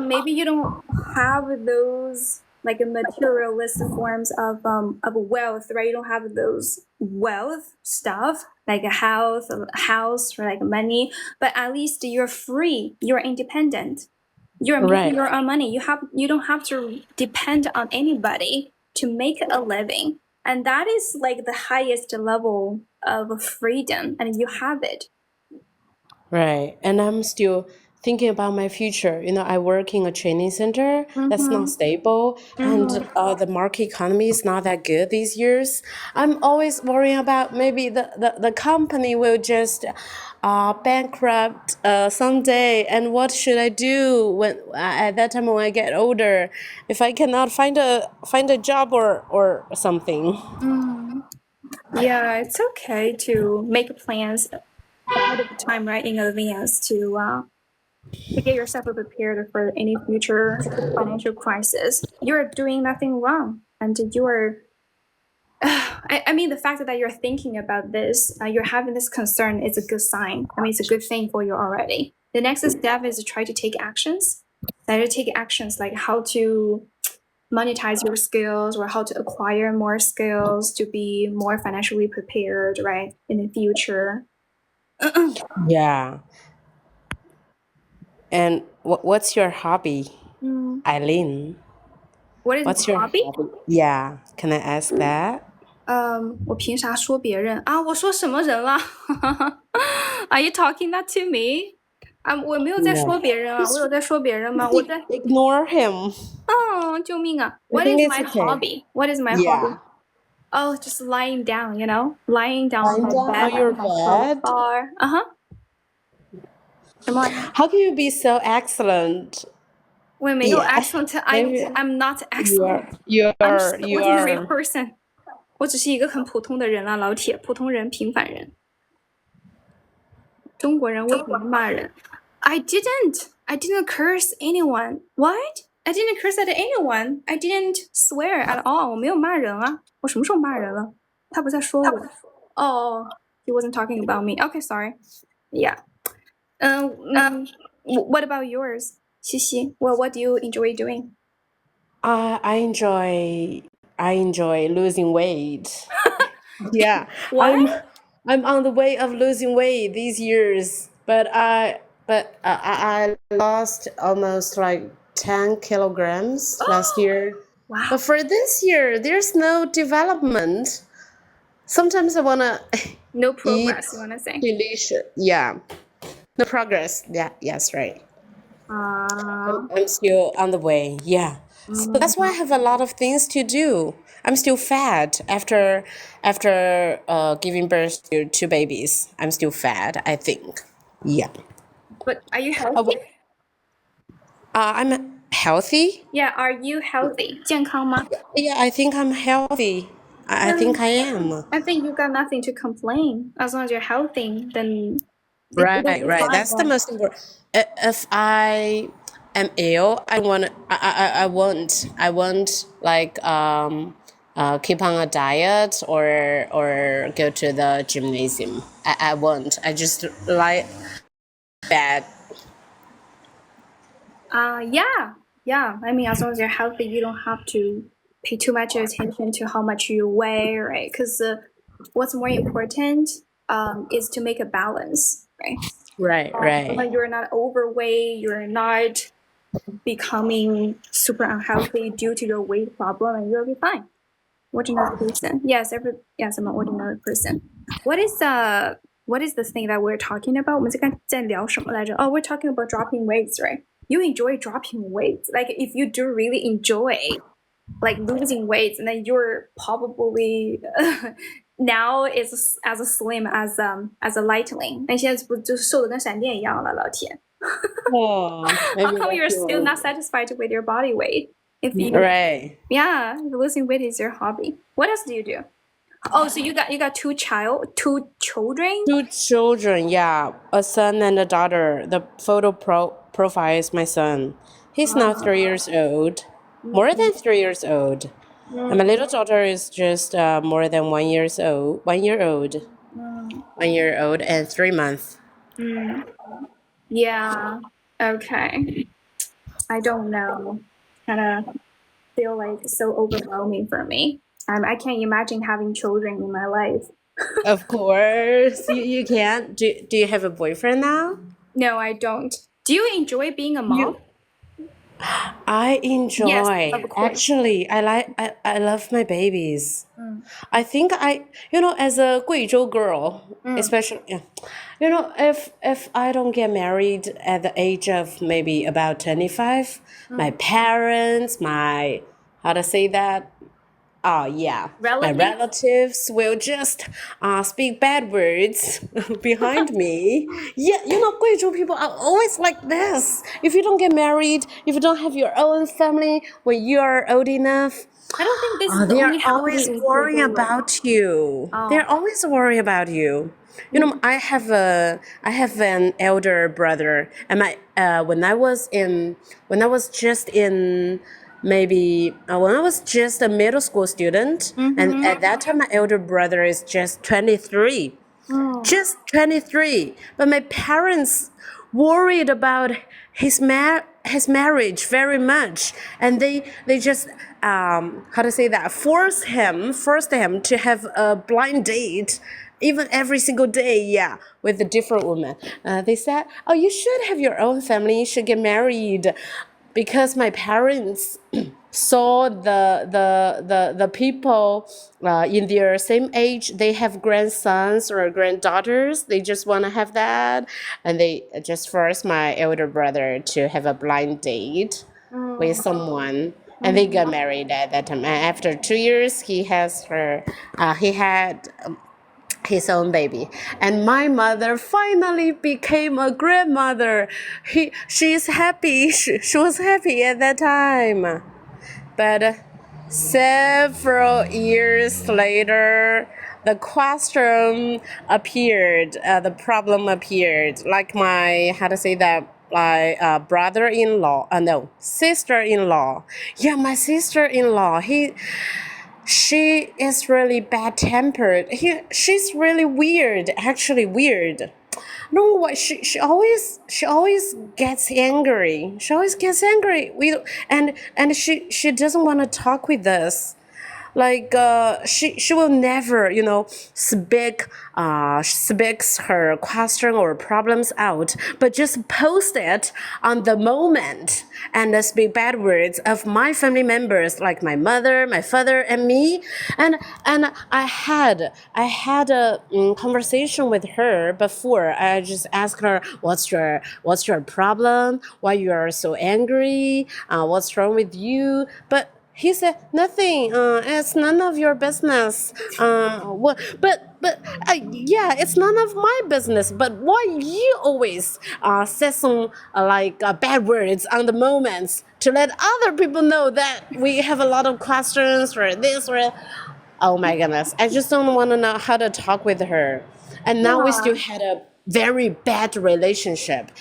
maybe you don't have those like materialistic forms of wealth, right? You don't have those wealth stuff like a house, or like money, but at least you're free. You're independent. You're making your own money. You don't have to depend on anybody to make a living, and that is like the highest level of freedom, and you have it. Right. And I'm still thinking about my future. I work in a training center that's not stable, and the market economy is not that good these years. I'm always worrying about maybe the company will just bankrupt someday. And what should I do when at that time when I get older, if I cannot find a job or something? Yeah, it's okay to make plans ahead of time, right, in advance to get yourself prepared for any future financial crisis. You're doing nothing wrong, and you're. I mean, the fact that you're thinking about this, you're having this concern, is a good sign. I mean, it's a good thing for you already. The next step is to try to take actions. Try to take actions like how to monetize your skills or how to acquire more skills to be more financially prepared, right, in the future. Yeah. And what's your hobby, Aileen? What is What's my your hobby? Yeah, can I ask that? 我凭啥说别人啊？我说什么人了？Are you talking that to me? 我没有在说别人啊，我有在说别人吗？我在 Ignore him. 救命啊 I！What think is it's my okay. hobby? What is my Yeah. hobby? Oh, just lying down, lying down Lying on my down bed on your on my bed? sofa. Come on. How can you be so excellent? 我也没有 Yeah. excellent. I'm not excellent. You I'm just are an you ordinary are person. 我只是一个很普通的人啊，老铁，普通人，平凡人。中国人为什么骂人？I didn't curse anyone. What? I didn't curse at anyone. I didn't swear at all. 我没有骂人啊，我什么时候骂人了？他不在说我。Oh, he wasn't talking about me. Okay, sorry. Yeah. What about yours, 西西? Well, what do you enjoy doing? I enjoy losing weight. Yeah. What? I'm on the way of losing weight these years, but I lost almost like 10 kilograms last year. Wow. But for this year, there's no development. Sometimes I wanna No progress, eat you wanna say? delicious. Yeah, no progress. Yeah, yes, right. I'm still on the way. Yeah. So that's why I have a lot of things to do. I'm still fat after giving birth to 2 babies. I'm still fat, I think. Yeah. But are you healthy? I'm healthy. Yeah, are you healthy? 健康吗？ Yeah, I think I'm healthy. I think I am. I think you got nothing to complain. As long as you're healthy, then Right, it'll be right. fine, That's the right? most important. If I am ill, I won't like keep on a diet or go to the gymnasium. I won't. I just lie bed. Yeah. I mean, as long as you're healthy, you don't have to pay too much attention to how much you weigh, right? Because what's more important is to make a balance, right? Right. When you're not overweight, you're not becoming super unhealthy due to your weight problem, and you'll be fine. Ordinary person. Yes, I'm an ordinary person. What what is the thing that we're talking about? 我们在聊什么来着? Oh, we're talking about dropping weights, right? You enjoy dropping weights. Like if you do really enjoy like losing weights, and then you're probably now is as slim as a lightning. 但现在不就瘦的跟闪电一样了，老铁。Oh, How come you're still not satisfied with your body weight? If you right? Yeah, losing weight is your hobby. What else do you do? Oh, so you got two children? 2 children, yeah, a son and a daughter. The photo profile is my son. He's now 3 years old, more than 3 years old. And my little daughter is just more than 1 year old. 1 year old. 1 year old and 3 months. Yeah. Okay. I don't know. Kind of feel like so overwhelming for me. I can't imagine having children in my life. Of course, you can't. Do you have a boyfriend now? No, I don't. Do you enjoy being a mom? I enjoy. Yes, of course. Actually, I love my babies. I think as a Guizhou girl, especially, if I don't get married at the age of maybe about 25, my parents, how to say that? Oh, yeah. My relatives will just speak bad words behind me. Yeah, Guizhou people are always like this. If you don't get married, if you don't have your own family when you are old enough, I don't think this is they're only always happening in worrying Guizhou. about you. They're always worrying about you. I have an elder brother, and when I was just a middle school student, and at that time my elder brother is just 23. Just 23. But my parents worried about his marriage very much, and they just how to say that, forced him to have a blind date even every single day, yeah, with a different woman. They said, oh, you should have your own family, you should get married, because my parents saw the people in their same age, they have grandsons or granddaughters, they just want to have that, and they just forced my elder brother to have a blind date with someone, and they got married at that time. And after 2 years, he had his own baby, and my mother finally became a grandmother. She's happy. She was happy at that time. But several years later, the question appeared. The problem appeared. Like my brother-in-law. No, sister-in-law. Yeah, my sister-in-law. She is really bad-tempered. She's really weird. Actually, weird. No, what she always gets angry. She always gets angry. And she doesn't want to talk with us. Like she will never speaks her question or problems out, but just post it on the moment and speak bad words of my family members, like my mother, my father, and me. And I had a conversation with her before. I just asked her, what's your problem, why you are so angry, what's wrong with you? But he said, nothing. It's none of your business. Yeah, it's none of my business. But why you always say some bad words on the moments to let other people know that we have a lot of questions or this or that? Oh my goodness! I just don't want to know how to talk with her. And now we still had a very bad relationship.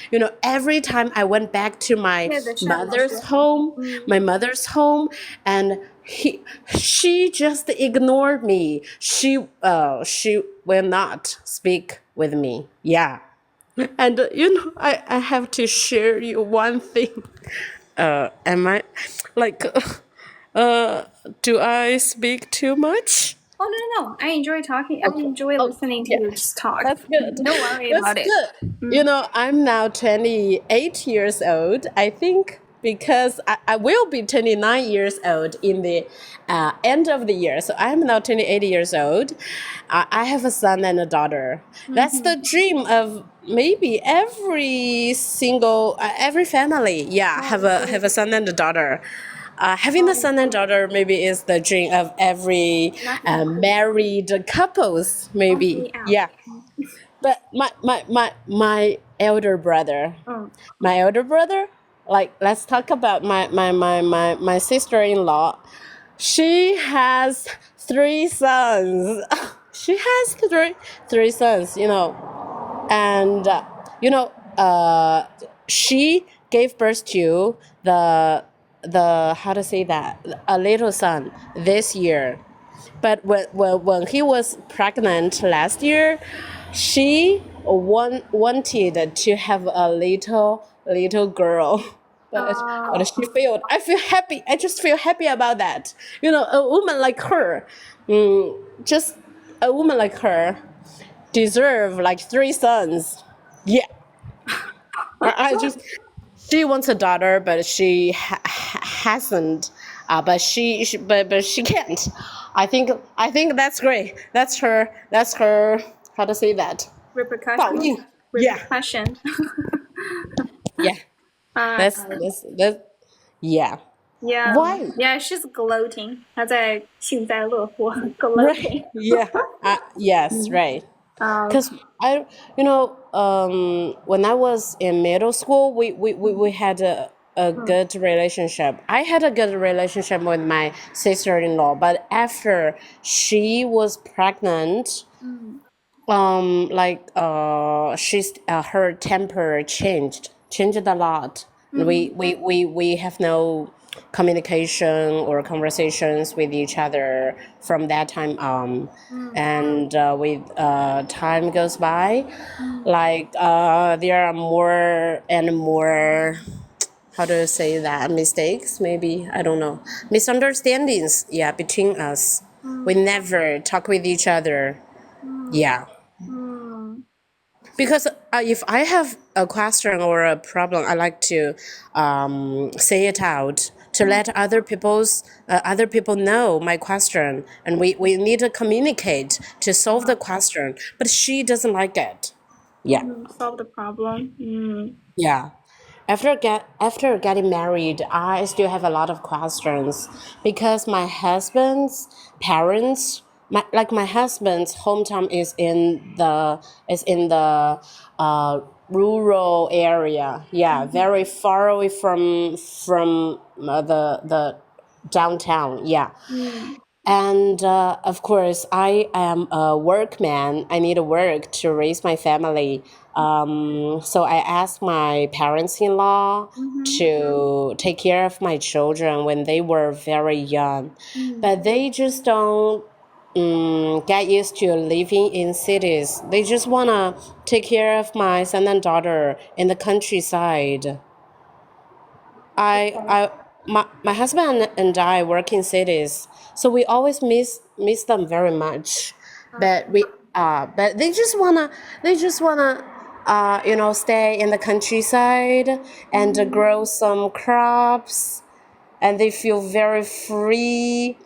Every time I went back to my mother's home, and she just ignored me. She will not speak with me. Yeah. And I have to share you one thing. Am I do I speak too much? Oh, no. I enjoy talking. I enjoy listening to you just talk. That's good. Don't worry about it. That's good. I'm now 28 years old. I think because I will be 29 years old in the end of the year. So I'm now 28 years old. I have a son and a daughter. That's the dream of maybe every family. Yeah, have a son and a daughter. Having a son and daughter maybe is the dream of every married couples. Maybe, yeah. But my elder brother, like let's talk about my sister-in-law. She has 3 sons. She has three sons, and she gave birth to the how to say that, a little son this year. But when he was pregnant last year, she wanted to have a little girl. But she failed. I feel happy. I just feel happy about that. A woman like her, just a woman like her, deserve like 3 sons. Yeah. She wants a daughter, but she hasn't. But she can't. I think that's great. That's her. How to say that? Repercussion. Yeah. Repercussion. Yeah. That's yeah. Yeah. Why? Yeah, she's gloating. 她在幸灾乐祸 Right. gloating. Yeah. Yes. Right. Because when I was in middle school, we had a good relationship. I had a good relationship with my sister-in-law, but after she was pregnant, she's her temper changed a lot. We have no communication or conversations with each other from that time on. And with time goes by, there are more and more, how do you say that, mistakes, maybe, I don't know, misunderstandings, yeah, between us. We never talk with each other. Yeah. Because if I have a question or a problem, I like to say it out to let other people know my question, and we need to communicate to solve the question. But she doesn't like it. Yeah. Solve the problem. Yeah. After getting married, I still have a lot of questions because my husband's parents, my husband's hometown is in the rural area. Yeah, very far away from the downtown. Yeah. And of course, I am a workman. I need to work to raise my family. So I asked my parents-in-law to take care of my children when they were very young. But they just don't get used to living in cities. They just want to take care of my son and daughter in the countryside. My husband and I work in cities, so we always miss them very much. But they just wanna stay in the countryside and grow some crops, and they feel very free.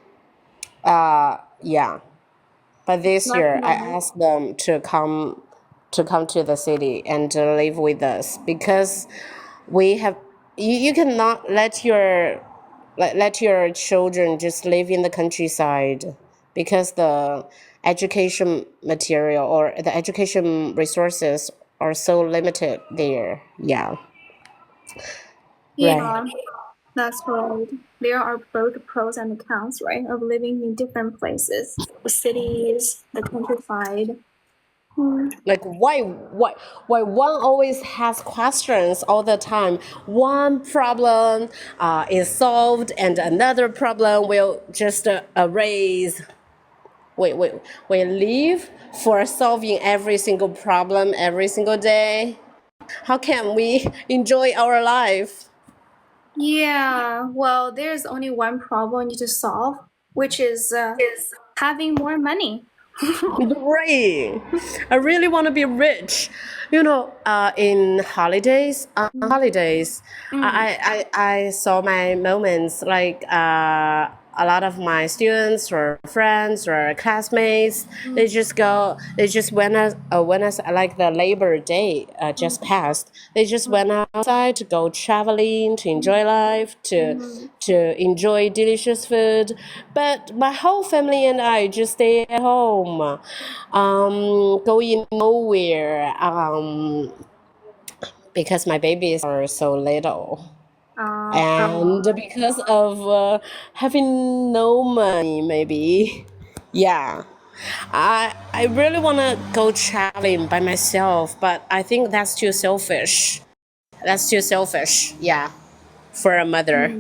Yeah. But this year I asked them to come to the city and to live with us because we have you cannot let your children just live in the countryside because the education material or the education resources are so limited there. Yeah. Yeah, Right. that's right. There are both pros and cons, right, of living in different places, the cities, the countryside. Like why one always has questions all the time. One problem is solved and another problem will just arise. We live for solving every single problem every single day. How can we enjoy our life? Yeah, well, there's only one problem you need to solve, which is having more money. Right. I really want to be rich. In holidays, I saw my moments like a lot of my students or friends or classmates. They just went as like the Labor Day just passed. They just went outside to go traveling, to enjoy life, to enjoy delicious food. But my whole family and I just stay at home, going nowhere, because my babies are so little. And because of having no money, maybe. Yeah. I really want to go traveling by myself, but I think that's too selfish. That's too selfish, yeah, for a mother.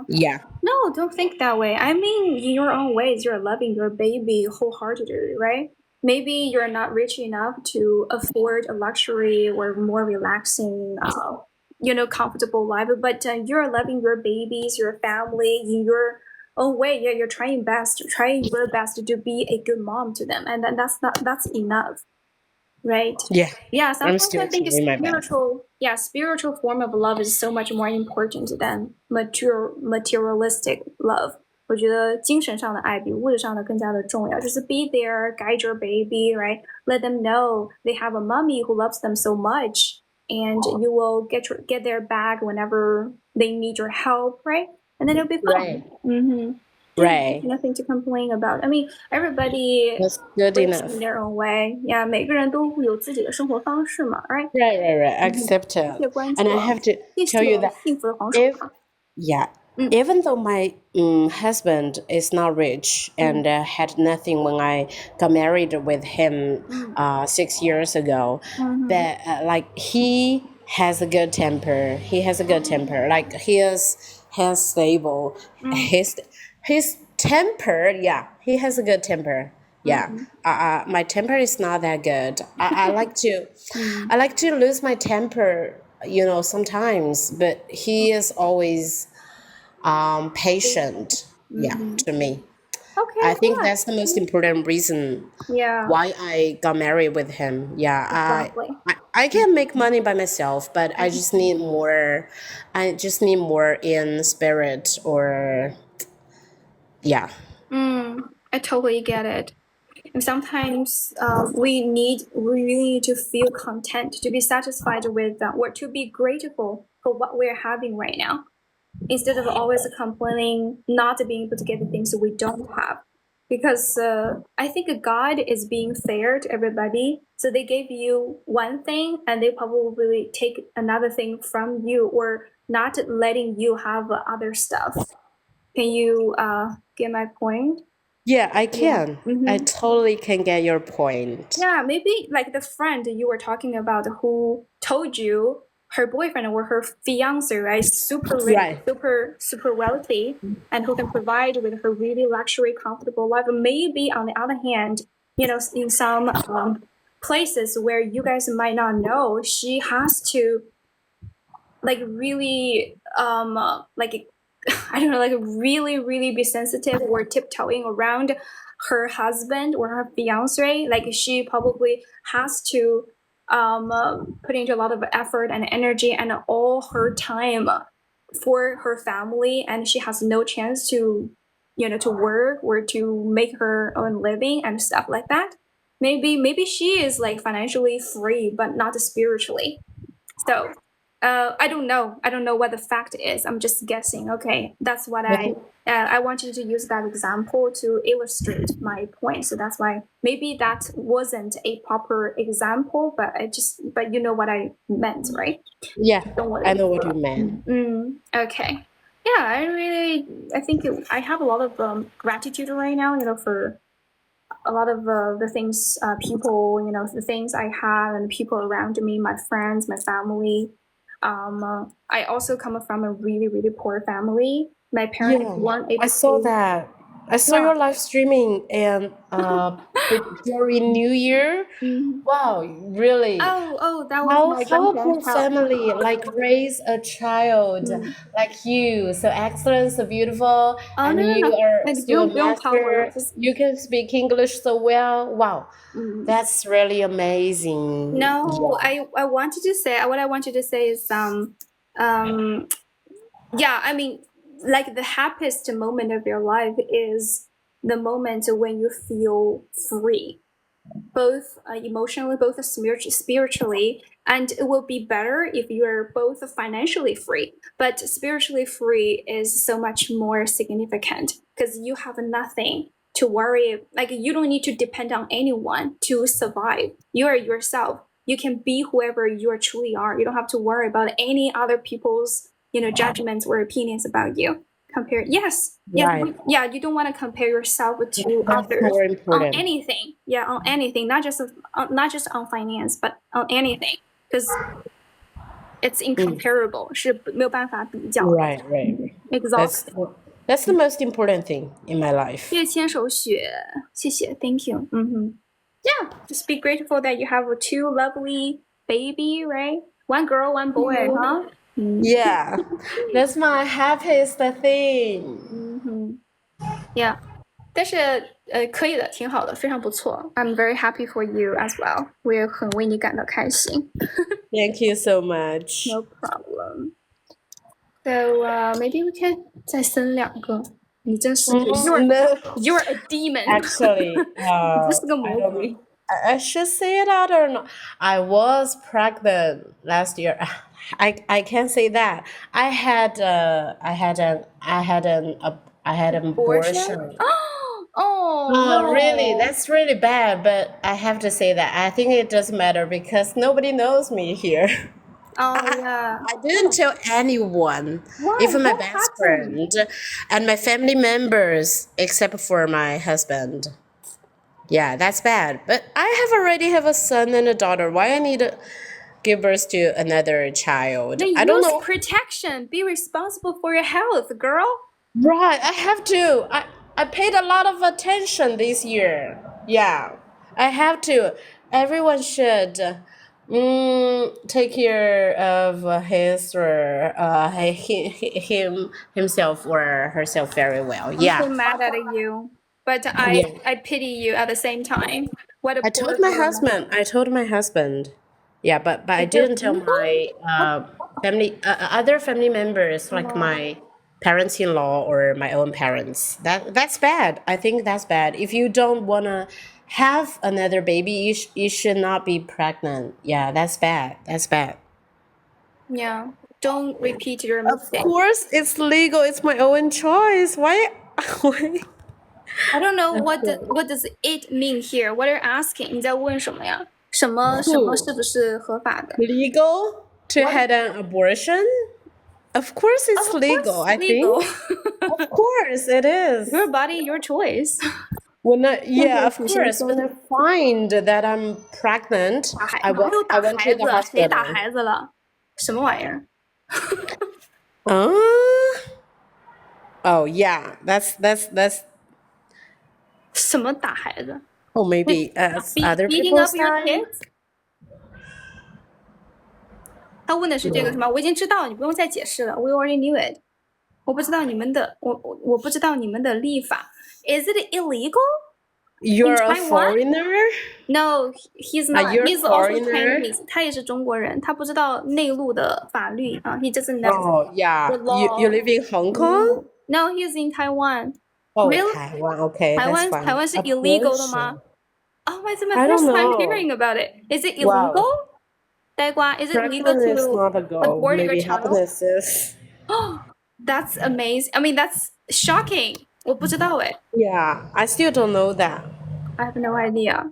Yeah. No, don't think that way. I mean, in your own ways, you're loving your baby wholeheartedly, right? Maybe you're not rich enough to afford a luxury or more relaxing, comfortable life, but you're loving your babies, your family in your own way. Yeah, you're trying your best to be a good mom to them, and then that's enough. Right. Yeah. Yeah, I'm sometimes still I think trying my best. spiritual form of love is so much more important than materialistic love. 我觉得精神上的爱比物质上的更加的重要。就是 be there, guide your baby, right? Let them know they have a mommy who loves them so much, and you will get their back whenever they need your help, right? And then it'll be fun. Right. Right. Nothing to complain about. I mean, everybody That's good lives enough. in their own way. Yeah, 每个人都会有自己的生活方式嘛，right? Right. Accepted. And I have to tell you that 幸福的黄 if 鼠狼。 yeah, even though my husband is not rich and had nothing when I got married with him 6 years ago, but like he has a good temper. He has a good temper. Like he's stable. His temper, yeah, he has a good temper. Yeah, my temper is not that good. I like to, I like to lose my temper, sometimes. But he is always patient. Yeah, to me. Okay, I think yeah. that's the most important reason Yeah, why I got married with him. Yeah, exactly. I can make money by myself, but I just need more. I just need more in spirit or yeah. I totally get it. And sometimes we really need to feel content, to be satisfied with or to be grateful for what we're having right now, instead of always complaining, not being able to get the things we don't have. Because I think God is being fair to everybody. So they gave you one thing and they probably take another thing from you, or not letting you have other stuff. Can you get my point? Yeah, I can. I Mhm. totally can get your point. Yeah, maybe like the friend you were talking about who told you her boyfriend or her fiance, right? Super rich, Right. super wealthy, and who can provide with her really luxury, comfortable life. Maybe on the other hand, in some places where you guys might not know, she has to like really like I don't know, like really be sensitive or tiptoeing around her husband or her fiance. Like she probably has to put into a lot of effort and energy and all her time for her family, and she has no chance to to work or to make her own living and stuff like that. Maybe she is like financially free but not spiritually. So I don't know. I don't know what the fact is. I'm just guessing. Okay, that's what I wanted to use that example to illustrate my point. So that's why maybe that wasn't a proper example, but you know what I meant, right? Yeah, Don't worry. I know what you meant. Okay. Yeah, I think I have a lot of gratitude right now. For a lot of the things, people, the things I have and people around me, my friends, my family. I also come from a really poor family. My parents Yeah, weren't I able saw to. that. I saw your live streaming and during New Year. Wow, really? That was How my how a poor grandparents' house. family like raise a child like you, so excellent, so beautiful, Oh, and no, no, you no. are Like, still a 不用夸我了， master. 就是 You can speak English so well. Wow, that's really amazing. No, Yeah. I wanted to say what I wanted to say is yeah, I mean, like the happiest moment of your life is the moment when you feel free, both emotionally, both spiritually, and it will be better if you are both financially free. But spiritually free is so much more significant because you have nothing to worry. Like you don't need to depend on anyone to survive. You are yourself. You can be whoever you are truly are. You don't have to worry about any other people's judgments or opinions about you. Compare, yes, Right. yeah, you don't want to compare yourself to That's others more on important. anything. Yeah, on anything, not just on finance, but on anything, because it's incomparable. 是没有办法比较的。 Right, right. That's Exhausting. that's the most important thing in my life. 谢谢牵手雪，谢谢 ，Thank you. Yeah, just be grateful that you have two lovely baby, right? One girl, one boy, huh? Yeah, that's my happiest thing. Yeah. 但是可以的，挺好的，非常不错。I'm very happy for you as well. 我也很为你感到开心。Thank you so much. No problem. So maybe we can 再生2个。你真是 No, you're a demon. actually, 你真是个 I 魔 don't 鬼。 know. I should say it out or not. I was pregnant last year. I can't say that. I had an abortion. Oh Oh, no. really? That's really bad, but I have to say that I think it doesn't matter because nobody knows me here. Oh yeah. I didn't tell anyone, Why? even my What best happened? friend and my family members, except for my husband. Yeah, that's bad. But I already have a son and a daughter. Why I need to give birth to another child? Then I don't use know. protection. Be responsible for your health, girl. Right, I have to. I paid a lot of attention this year. Yeah, I have to. Everyone should take care of his or himself or herself very well. I'm Yeah. so mad at you, but Yeah. I pity you at the same time. What a I poor told my woman. husband. I told my husband. Yeah, but I Is there didn't tell people? my family other family members like my parents-in-law or my own parents. That's bad. I think that's bad. If you don't wanna have another baby, you should not be pregnant. Yeah, that's bad. That's bad. Yeah. Don't repeat your Of mistake. course, it's legal. It's my own choice. Why? Why? I don't know what does it mean here. What are you asking? 你在问什么呀？什么是不是合法的？ Legal to have an abortion? Of course, it's legal. I Legal. think. Of course, it is. Your body, your choice. Yeah, of course. When I find that I'm pregnant, I went to the 谁打 hospital. 孩子了？什么玩意儿？ Oh yeah, that's. 什么打孩子 Oh, maybe other beating up people's your time. kids? 他问的是这个什么？我已经知道，你不用再解释了。We already knew it. 我不知道你们的，我不知道你们的立法。Is it illegal? You're a Taiwan? foreigner? No, he's not. You're a He's also foreigner? Chinese. 他也是中国人，他不知道内陆的法律啊。He doesn't know. Oh yeah. The law. You live in Hong Kong? No, he's in Taiwan. Oh, Really? Taiwan. Okay, 台 that's 湾 fine. 台湾是 illegal 的吗 Oh, it's my I don't first time know. hearing about it. Is it Wow. illegal? 呆瓜 is it legal Pregnant is to not a goal. abort your Maybe child? happiness is. That's amazing. I mean, that's shocking. 我不知道哎。 Yeah, I still don't know that. I have no idea.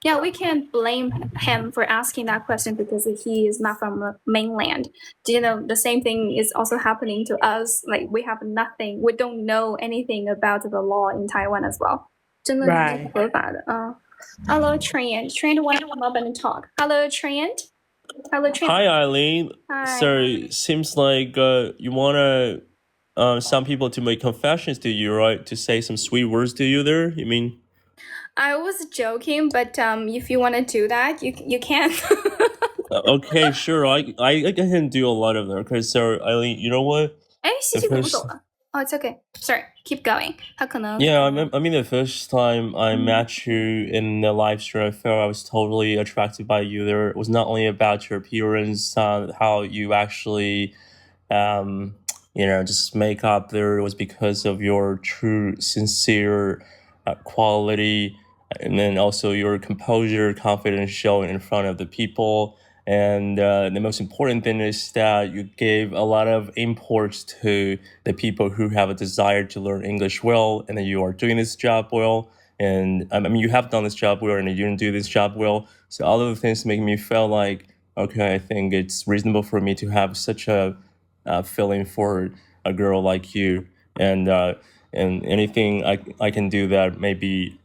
Yeah, we can't blame him for asking that question because he is not from the mainland. Do you know the same thing is also happening to us? Like we have nothing, we don't know anything about the law in Taiwan as well. 真的是合法的啊。Hello, Trent. Trent, want to come up and talk? Hello, Trent. Hello, Trent. Hi, Eileen. Hi. So seems like you wanna some people to make confessions to you, right? To say some sweet words to you there, you mean? I was joking, but if you want to do that, you can. Okay, sure. I can do a lot of them. Okay, so Eileen, you know what? 哎，西西怎么走了？Oh, it's okay. Sorry, keep going. 他可能 Yeah, I mean the first time I met you in the live stream, I felt I was totally attracted by you. There was not only about your appearance, how you actually, just make up. There was because of your true, sincere quality, and then also your composure, confidence showing in front of the people. And the most important thing is that you gave a lot of importance to the people who have a desire to learn English well, and that you are doing this job well. And I mean, you have done this job well, and you didn't do this job well. So all of the things make me feel like, okay, I think it's reasonable for me to have such a feeling for a girl like you. And anything I can do that may be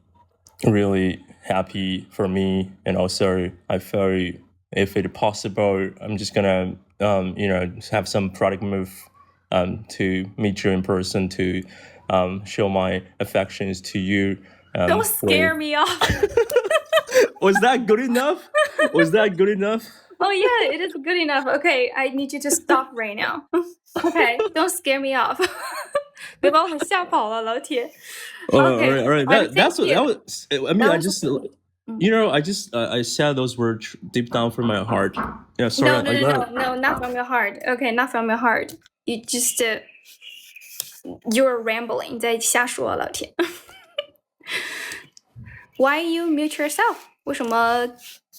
really happy for me. And also, I feel if it's possible, I'm just gonna have some product move to meet you in person to show my affections to you. Don't scare me off. Was that good enough? Was that good enough? Oh yeah, it is good enough. Okay, I need you to stop right now. Okay, don't scare me off. 别把我吓跑了，老铁。Okay, all right. That's what that was. I mean, I just. I said those words deep down from my heart. Yeah, sorry. No, not from your heart. Okay, not from your heart. You just you're rambling. 在瞎说，老铁。Why you mute yourself? 为什么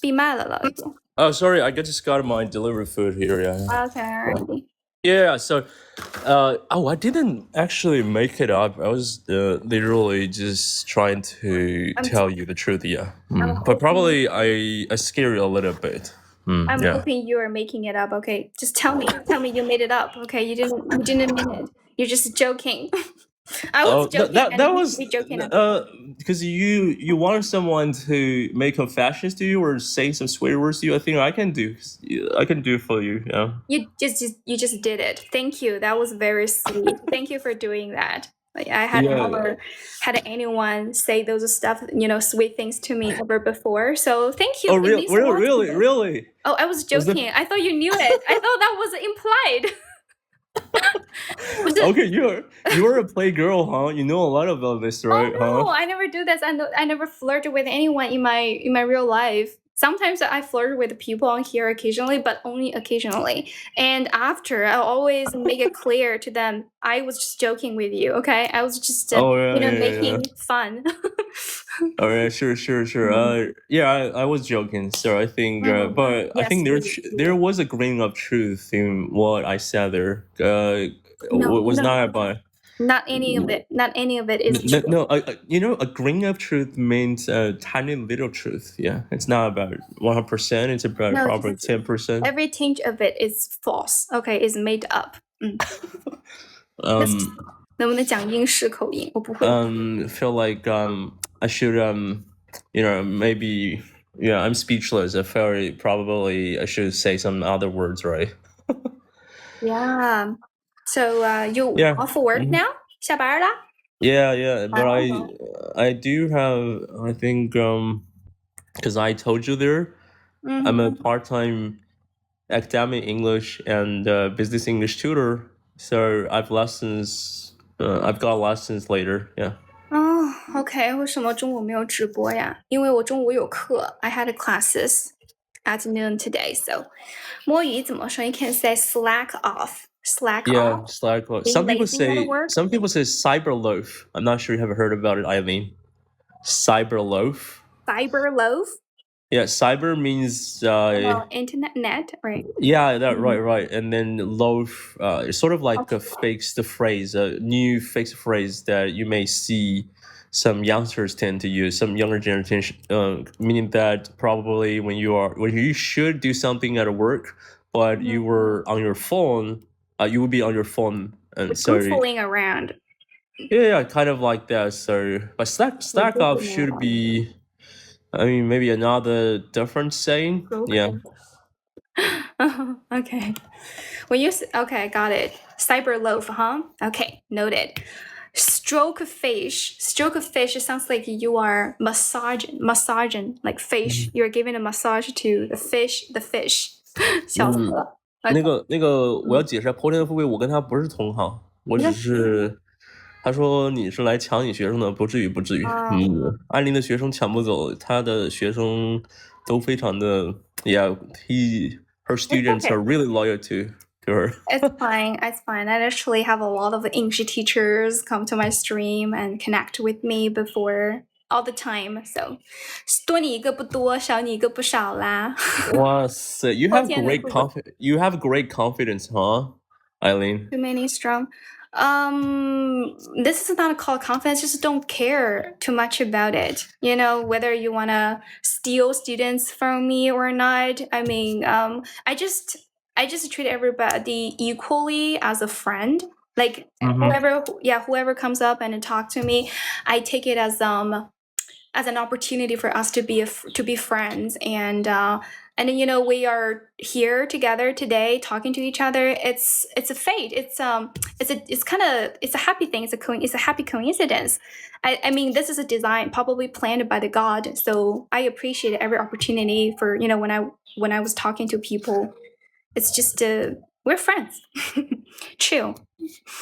闭麦了，老铁？ Oh, sorry. I just got my delivery food here. Yeah. Okay, alright. Yeah. So, I didn't actually make it up. I was literally just trying to tell you the truth. Yeah. But probably I scare you a little bit. I'm hoping you are making it up. Okay, just tell me you made it up. Okay, you didn't mean it. You're just joking. I was joking. That was joking. because you wanted someone to make confessions to you or say some swear words to you. I think I can do for you. Yeah. You just did it. Thank you. That was very sweet. Thank you for doing that. Like I had never had anyone say those stuff, sweet things to me ever before. So thank you. Oh, really? Oh, I was joking. I thought you knew it. I thought that was implied. Okay, you're a playgirl, huh? You know a lot about this, right? Oh, no, I never do this. I never flirted with anyone in my real life. Sometimes I flirt with people on here occasionally, but only occasionally. And after, I always make it clear to them I was just joking with you. Okay, I was just making fun. All right, sure. I was joking. So I think, but I think there was a grain of truth in what I said there. Not about. Not any of it. Not any of it is true. No, a grain of truth means a tiny little truth. Yeah, it's not about 100%. It's about probably 10%. Every tinge of it is false. Okay, is made up. 能不能讲英式口音？我不会。Feel like I should maybe I'm speechless. I feel probably I should say some other words, right? Yeah. So you off work now? 下班啦? Yeah. But I do have, I think, because I told you there, I'm a part-time academic English and business English tutor. So I've got lessons later. Yeah. Oh, okay. 为什么中午没有直播呀？因为我中午有课. I had classes at noon today. So 摸鱼怎么说? You can say slack off. Slack off. Slack off. Some people say cyber loaf. I'm not sure you have heard about it, Aileen. Cyber loaf. Cyber loaf? Yeah, cyber means internet, right? Yeah, that right. And then loaf, it's sort of like a fixed phrase, a new fixed phrase that you may see some youngsters tend to use, some younger generation, meaning that probably when you should do something at work, but you were on your phone. You would be on your phone, and so fooling around. Yeah, kind of like that. So, but stack off should be, I mean, maybe another different saying. Yeah. Okay. When you okay, got it. Cyber loaf, huh? Okay, noted. Stroke fish. Stroke fish sounds like you are massaging like fish. You're giving a massage to the fish. 笑死了。我要解释下，破天富贵，我跟他不是同行，我只是他说你是来抢你学生的，不至于。安林的学生抢不走，他的学生都非常的 her students are really loyal to her. It's fine. It's fine. I actually have a lot of English teachers come to my stream and connect with me before all the time. So 多你一个不多，少你一个不少啦。哇塞 you have great confidence, huh, Aileen? Too many strong. This is not called confidence. Just don't care too much about it. You know, whether you wanna steal students from me or not. I mean, I just treat everybody equally as a friend. Like whoever comes up and talk to me, I take it as an opportunity for us to be friends, and you know, we are here together today talking to each other. It's a fate. It's a happy thing. It's a happy coincidence. I mean, this is a design probably planned by the God. So I appreciate every opportunity for, you know, when I was talking to people. It's just we're friends. Chill.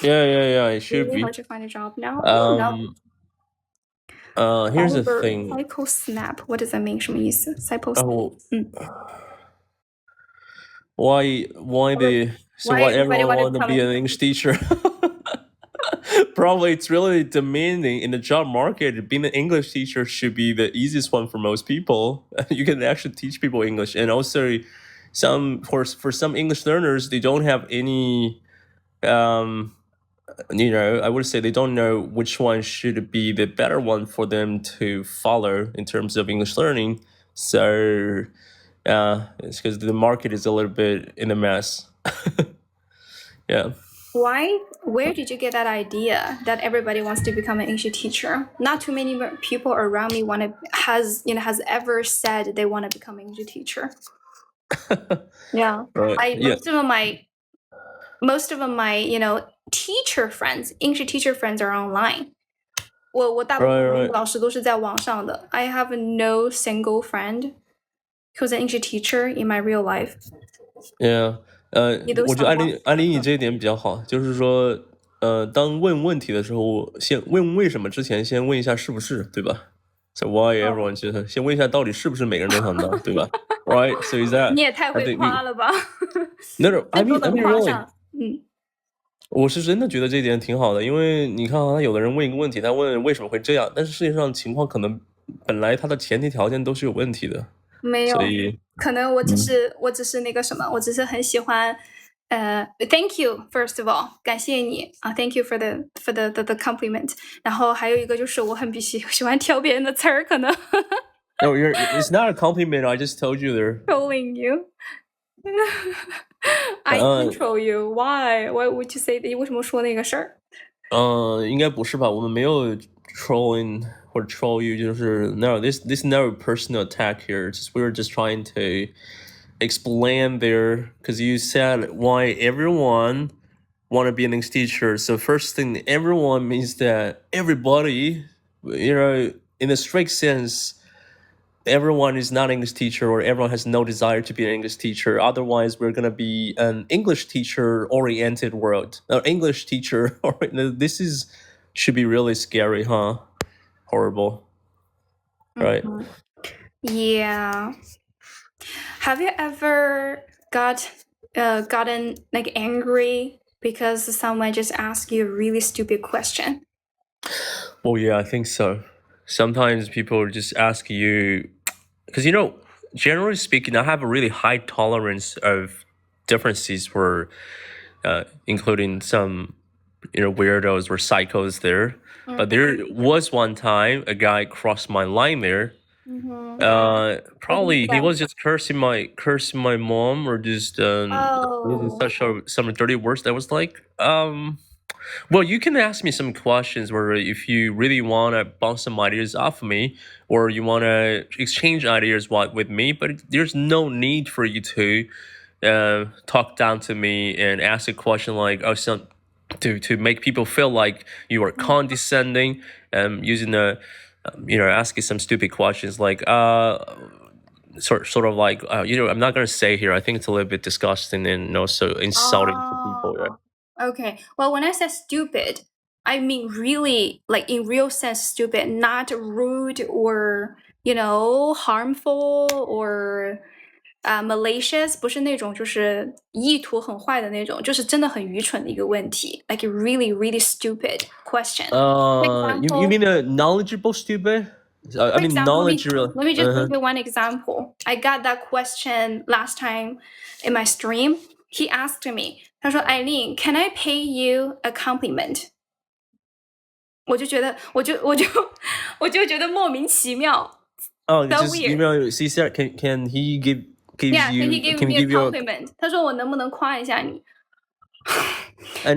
Yeah, it should Really be. hard to find a job now. No. Here's the thing. Psycho snap. What does that mean? 什么意思？ Psycho snap. Why everyone want to be an English teacher? Probably it's really demanding in the job market. Being an English teacher should be the easiest one for most people. You can actually teach people English, and also for some English learners, they don't have any you know, I would say they don't know which one should be the better one for them to follow in terms of English learning. So it's because the market is a little bit in a mess. Yeah. Why? Where did you get that idea that everybody wants to become an English teacher? Not too many people around me has ever said they want to become an English teacher. Yeah. Right. Most of my, you know, teacher friends, English teacher friends are online. 我大部分老师都是在网上的。I have no single friend who's an English teacher in my real life. Yeah. 我觉得安妮你这一点比较好，就是说，当问问题的时候，先问为什么之前，先问一下是不是，对吧？So why everyone 就是先问一下到底是不是每个人都想当，对吧？Right? So is that? 你也太会夸了吧 No, I mean really. 嗯。我是真的觉得这一点挺好的，因为你看啊，有的人问一个问题，他问为什么会这样，但是世界上情况可能本来他的前提条件都是有问题的。没有，所以可能我只是那个什么，我只是很喜欢，thank you first of all， 感谢你啊 ，thank you for the compliment。然后还有一个就是我很喜欢挑别人的刺儿，可能。No, it's not a compliment. I just told you they're trolling you. I control you. Why? Why would you say that? 你为什么说那个事儿？应该不是吧？我们没有 trolling 或者 troll you，就是 no, this no personal attack here. We were just trying to explain there because you said why everyone want to be an English teacher. So first thing, everyone means that everybody, you know, in a strict sense. Everyone is not an English teacher or everyone has no desire to be an English teacher. Otherwise, we're going to be an English teacher-oriented world. English teacher, this should be really scary, huh? Horrible. Right? Yeah. Have you ever gotten like angry because someone just asked you a really stupid question? Oh, yeah, I think so. Sometimes people just ask you, because, you know, generally speaking, I have a really high tolerance of differences for, including some, you know, weirdos or psychos there. Mm-hmm. But there was one time a guy crossed my line there. Mm-hmm. Probably he was just cursing my mom or just some dirty words that was like, well, you can ask me some questions where if you really want to bounce some ideas off of me or you want to exchange ideas with me, but there's no need for you to talk down to me and ask a question like, oh, some to make people feel like you are condescending, using asking some stupid questions like, sort of like, I'm not gonna say here. I think it's a little bit disgusting and also insulting to people. Yeah. Okay. Well, when I say stupid, I mean really, like in real sense, stupid, not rude or harmful or malicious， 不是那种就是意图很坏的那种，就是真的很愚蠢的一个问题，like a really really stupid question. You mean a knowledgeable stupid? I mean knowledgeable. Let me just give you one example. I got that question last time in my stream. He asked me, 他说 Aileen, can I pay you a compliment? 我就觉得觉得莫名其妙。Oh, so just weird. email Cesar. Can he give Yeah, you? can he give me a compliment? 他说我能不能夸一下你？ How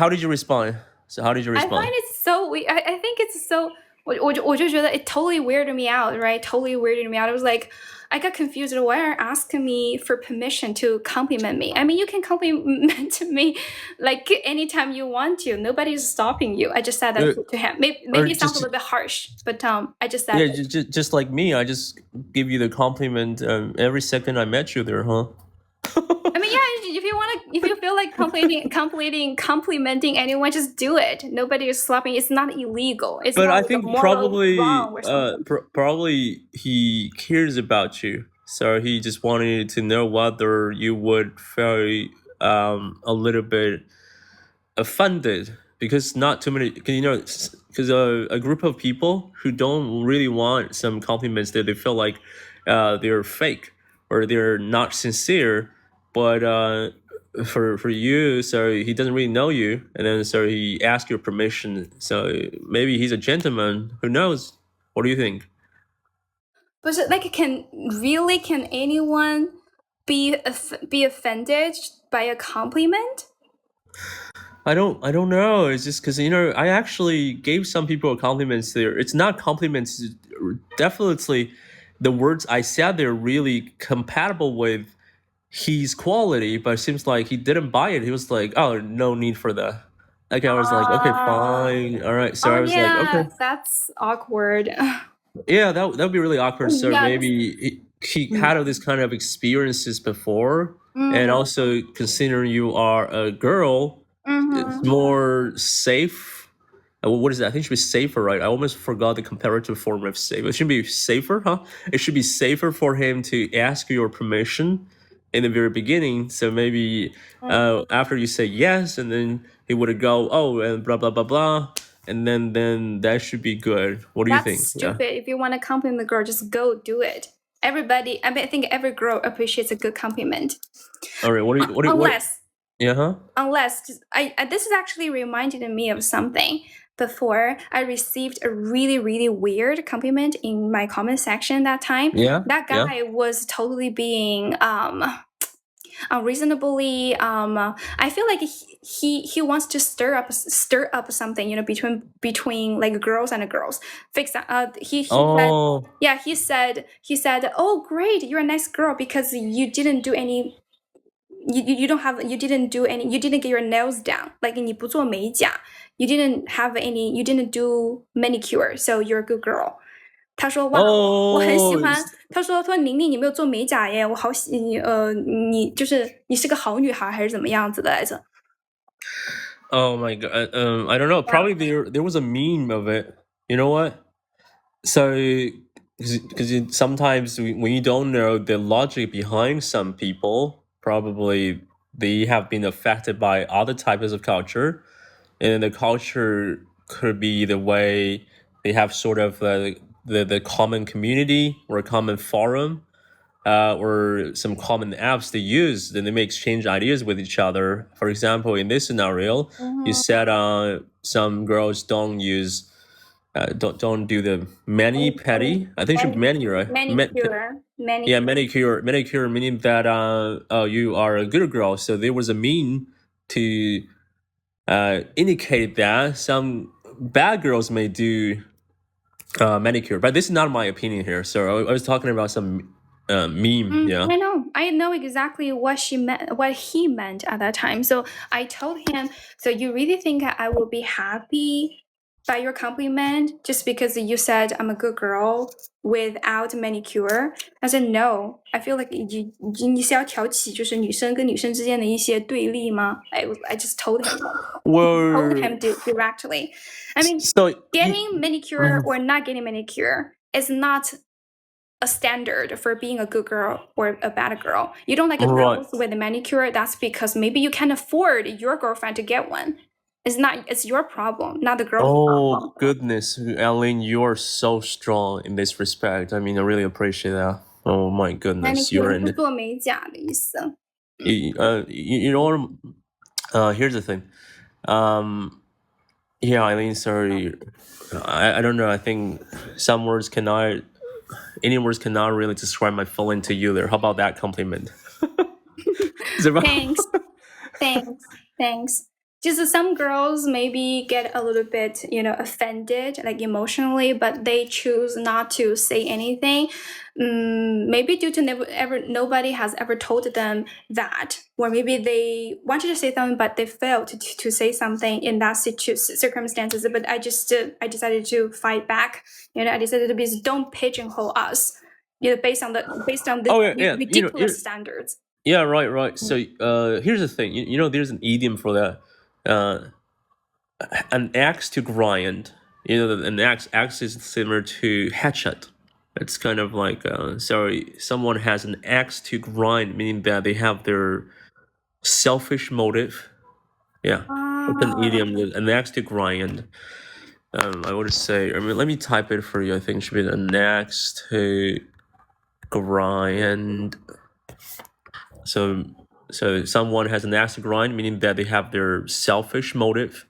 did you respond? So how did you I respond? find it so weird. I think it's so. 我就觉得 it totally weirded me out, right? Totally weirded me out. It was like I got confused. Why are you asking me for permission to compliment me? I mean, you can compliment me like anytime you want to. Nobody's stopping you. I just said that to him. Maybe it sounds a little bit harsh, but I just said. Yeah, just like me, I just give you the compliment every second I met you there, huh? I mean, yeah. If you feel like complimenting anyone, just do it. Nobody is stopping. It's not illegal. It's But not I like think probably he cares about you, so he just wanted to know whether you would feel a little bit offended because not too many, because a group of people who don't really want some compliments, that they feel like they're fake or they're not sincere, but for you, so he doesn't really know you, and then so he asked your permission, so maybe he's a gentleman, who knows? What do you think? But like, can anyone be offended by a compliment? I don't know. It's just because I actually gave some people compliments there. It's not compliments. Definitely, the words I said they're really compatible with his quality, but it seems like he didn't buy it. He was like, "Oh, no need for that." Like I was like, "Okay, fine, all right." So I was like, "Okay." That's awkward. Yeah, that would be really awkward. So Yes. maybe he had all these kind of experiences before, and also considering you are a girl, it's more safe. What is that? I think it should be safer, right? I almost forgot the comparative form of safe. It should be safer, huh? It should be safer for him to ask your permission in the very beginning. So maybe after you say yes, and then he would go, oh, and blah blah blah blah, and then that should be good. What do you think? That's stupid. Yeah. If you want to compliment the girl, just go do it. Everybody, I mean, I think every girl appreciates a good compliment. All right. Unless. Yeah. Huh? Unless this is actually reminded me of something. Before, I received a really, really weird compliment in my comment section that time. Yeah. That guy was totally being unreasonably. I feel like he wants to stir up something, between like girls and girls. Fix that. He said, "Oh, great, you're a nice girl because you didn't do any." You didn't get your nails done. Like 你不做美甲 you didn't do manicure, so you're a good girl. 他说哇，我很喜欢。他说玲玲你没有做美甲耶，我好喜你是个好女孩还是怎么样子的来着 Oh my god. I don't know. Probably there was a meme of it. You know what? So because sometimes when you don't know the logic behind some people, probably they have been affected by other types of culture, and the culture could be the way they have sort of the common community or a common forum, or some common apps they use. Then they may exchange ideas with each other. For example, in this scenario, you said some girls don't use. Don't do the mani-pedi. I think it should be mani, right? Manicure. Yeah, manicure meaning that you are a good girl. So there was a meme to indicate that some bad girls may do manicure, but this is not my opinion here. So I was talking about some meme. Yeah. I know exactly what he meant at that time. So I told him, so you really think I will be happy by your compliment just because you said I'm a good girl without manicure? I said no. I feel like 你是要挑起就是女生跟女生之间的一些对立吗? I just told him. Told him directly. I mean, So getting manicure or not getting manicure is not a standard for being a good girl or a bad girl. You don't like a girl with a manicure, that's because maybe you can't afford your girlfriend to get one. It's your problem, not the girl's problem. Oh goodness, Aileen, you are so strong in this respect. I mean, I really appreciate that. Oh my goodness, you're Manicure 是 in. 做美甲的意思。You know what? Here's the thing. Yeah, Eileen, sorry. I don't know. I think some words cannot, any words cannot really describe my feeling to you there. How about that compliment? Is it right? Thanks. Just some girls maybe get a little bit, offended, like emotionally, but they choose not to say anything. Maybe due to nobody has ever told them that, or maybe they wanted to say something, but they failed to say something in that circumstances. But I decided to fight back. I decided to be, don't pigeonhole us, based on the ridiculous standards. Yeah, right. So, here's the thing. There's an idiom for that. An axe to grind. An axe is similar to hatchet. It's kind of like, someone has an axe to grind, meaning that they have their selfish motive. Yeah, it's an idiom. An axe to grind. I would say. I mean, let me type it for you. I think it should be an axe to grind. So someone has an axe to grind, meaning that they have their selfish motive.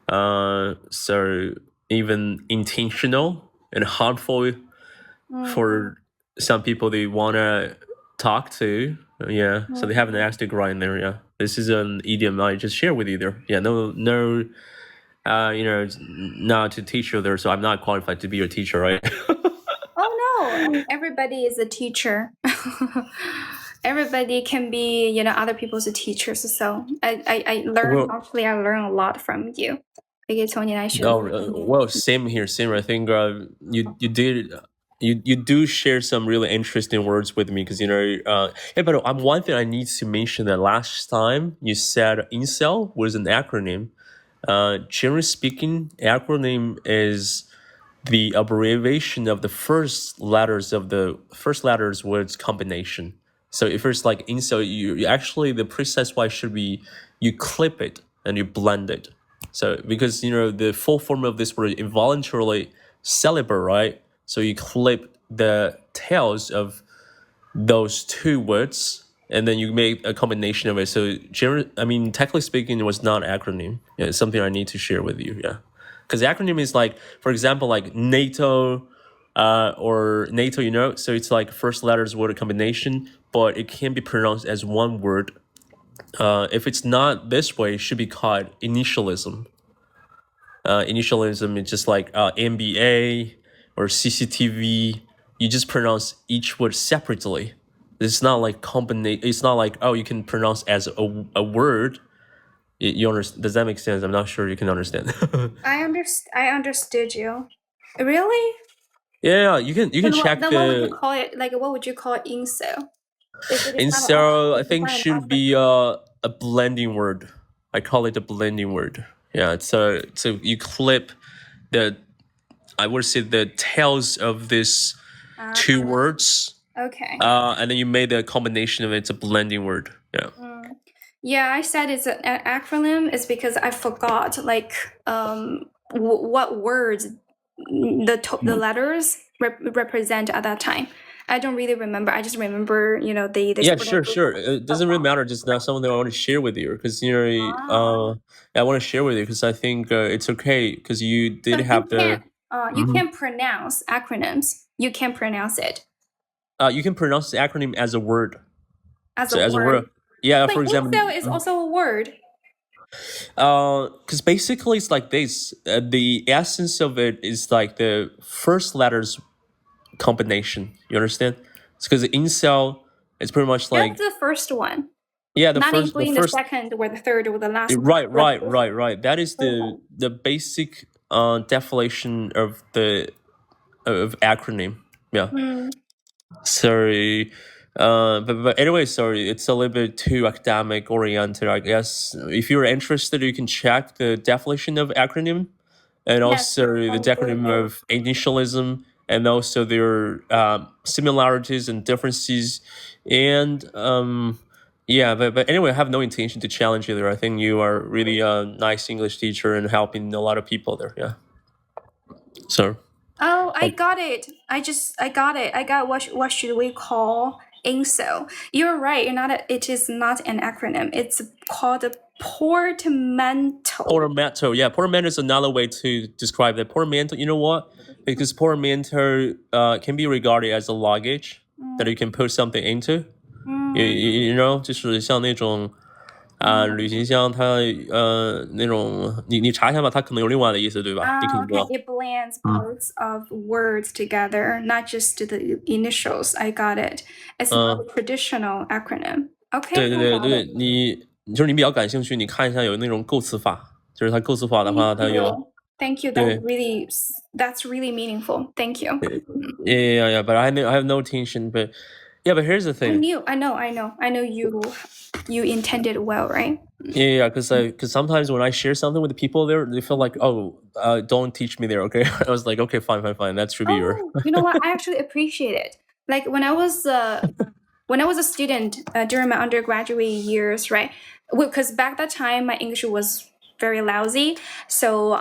So even intentional and harmful for some people they wanna talk to. Yeah. So they have an axe to grind there. Yeah. This is an idiom I just shared with you there. Yeah. No. Not to teach you there, so I'm not qualified to be your teacher, right? Oh no! Everybody is a teacher. Everybody can be, other people's teachers. So I learned. Actually, I learned a lot from you. Well, same here. I think you do share some really interesting words with me because but one thing I need to mention that last time you said incel was an acronym. Generally speaking, acronym is the abbreviation of the first letters words combination. So if it's like incel, you actually the precise way should be you clip it and you blend it. So because the full form of this word involuntarily celibate, right? So you clip the tails of those two words and then you make a combination of it. So technically speaking, it was not an acronym. Yeah, it's something I need to share with you. Yeah, because acronym is like, for example, like NATO, or NATO. So it's like first letters word combination, but it can be pronounced as one word. If it's not this way, it should be called initialism. Initialism is just like NBA or CCTV. You just pronounce each word separately. It's not like It's not like you can pronounce as a word. You understand? Does that make sense? I'm not sure you can understand. I understood you. Really? Yeah, you can check then what would you call it? Like, what would you call incel? Incel, I think should be a blending word. I call it a blending word. Yeah, so you clip I would say the tails of this two words. Okay. And then you made a combination of it. It's a blending word. Yeah. Yeah, I said it's an acronym. It's because I forgot what words the letters represent at that time. I don't really remember. I just remember, they Yeah, sure. It doesn't really matter. Just not something I want to share with you because I want to share with you because I think it's okay because you did have the. You can't pronounce acronyms. You can't pronounce it. You can pronounce the acronym as a word. As a word. Yeah, but for example. Incel is also a word. Because basically it's like this. The essence of it is like the first letters combination. You understand? because incel is pretty much like that's the first one. yeah, Not including the second or the third or the last one. Right. That is the basic definition of acronym. Yeah. Sorry. But anyway, sorry, it's a little bit too academic oriented, I guess. If you're interested, you can check the definition of acronym and also the definition of initialism and also their similarities and differences. And yeah, but anyway, I have no intention to challenge you there. I think you are really a nice English teacher and helping a lot of people there. Yeah. So. Oh, I got it. I got it. I got what should we call incel? You're right. It is not an acronym. It's called a portmanteau. Portmanteau. Yeah, portmanteau is another way to describe that. Portmanteau, you know what? Because portmanteau can be regarded as a luggage that you can put something into. You know, 就是像那种旅行箱，它那种你查一下吧，它可能有另外的意思，对吧？ Okay, it blends parts of words together, not just the initials. I got it. It's not a traditional acronym. Okay. 对，就是你比较感兴趣，你看一下有那种构词法，就是它构词法的话，它有。Thank you. That's really meaningful. Thank you. Yeah. But I have no intention. But yeah, but here's the thing. I know you intended well, right? Yeah, because sometimes when I share something with the people there, they feel like, oh, don't teach me there, okay? I was like, okay, fine. That should be your. You know what? I actually appreciate it. Like when I was a student during my undergraduate years, right? Because back that time my English was very lousy, so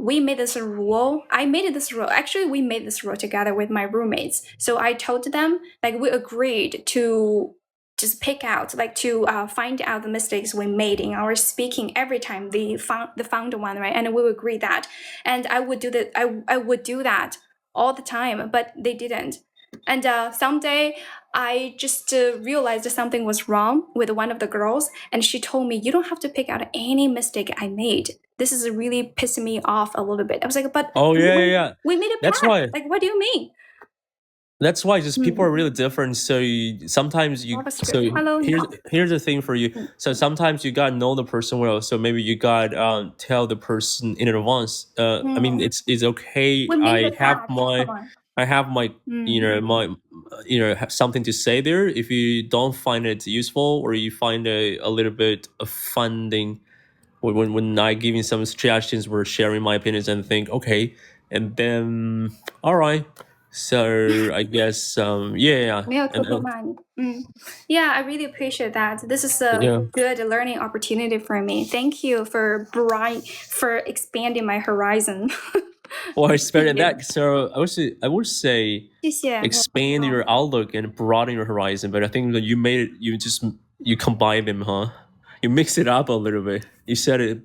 we made this rule. Actually, we made this rule together with my roommates. So I told them, like, we agreed to just pick out, like, to find out the mistakes we made in our speaking every time they found one, right? And we would agree that, and I would do that. I would do that all the time, but they didn't. And someday I just realized that something was wrong with one of the girls, and she told me, you don't have to pick out any mistake I made. This is really pissing me off a little bit. I was like, but yeah. We made a pact. That's why. Like, what do you mean? That's why just people are really different. So sometimes you. So here's the thing for you. So sometimes you gotta know the person well. So maybe you gotta tell the person in advance. I mean, it's okay. I have my have something to say there. If you don't find it useful or you find a little bit offending when I give you some suggestions or sharing my opinions and think okay, and then all right. So I guess yeah. Yeah, I really appreciate that. This is a good learning opportunity for me. Thank you for expanding my horizon. Well, expanding that. So I would say expand your outlook and broaden your horizon. But I think that you made it. You combine them, huh? You mix it up a little bit. You said it.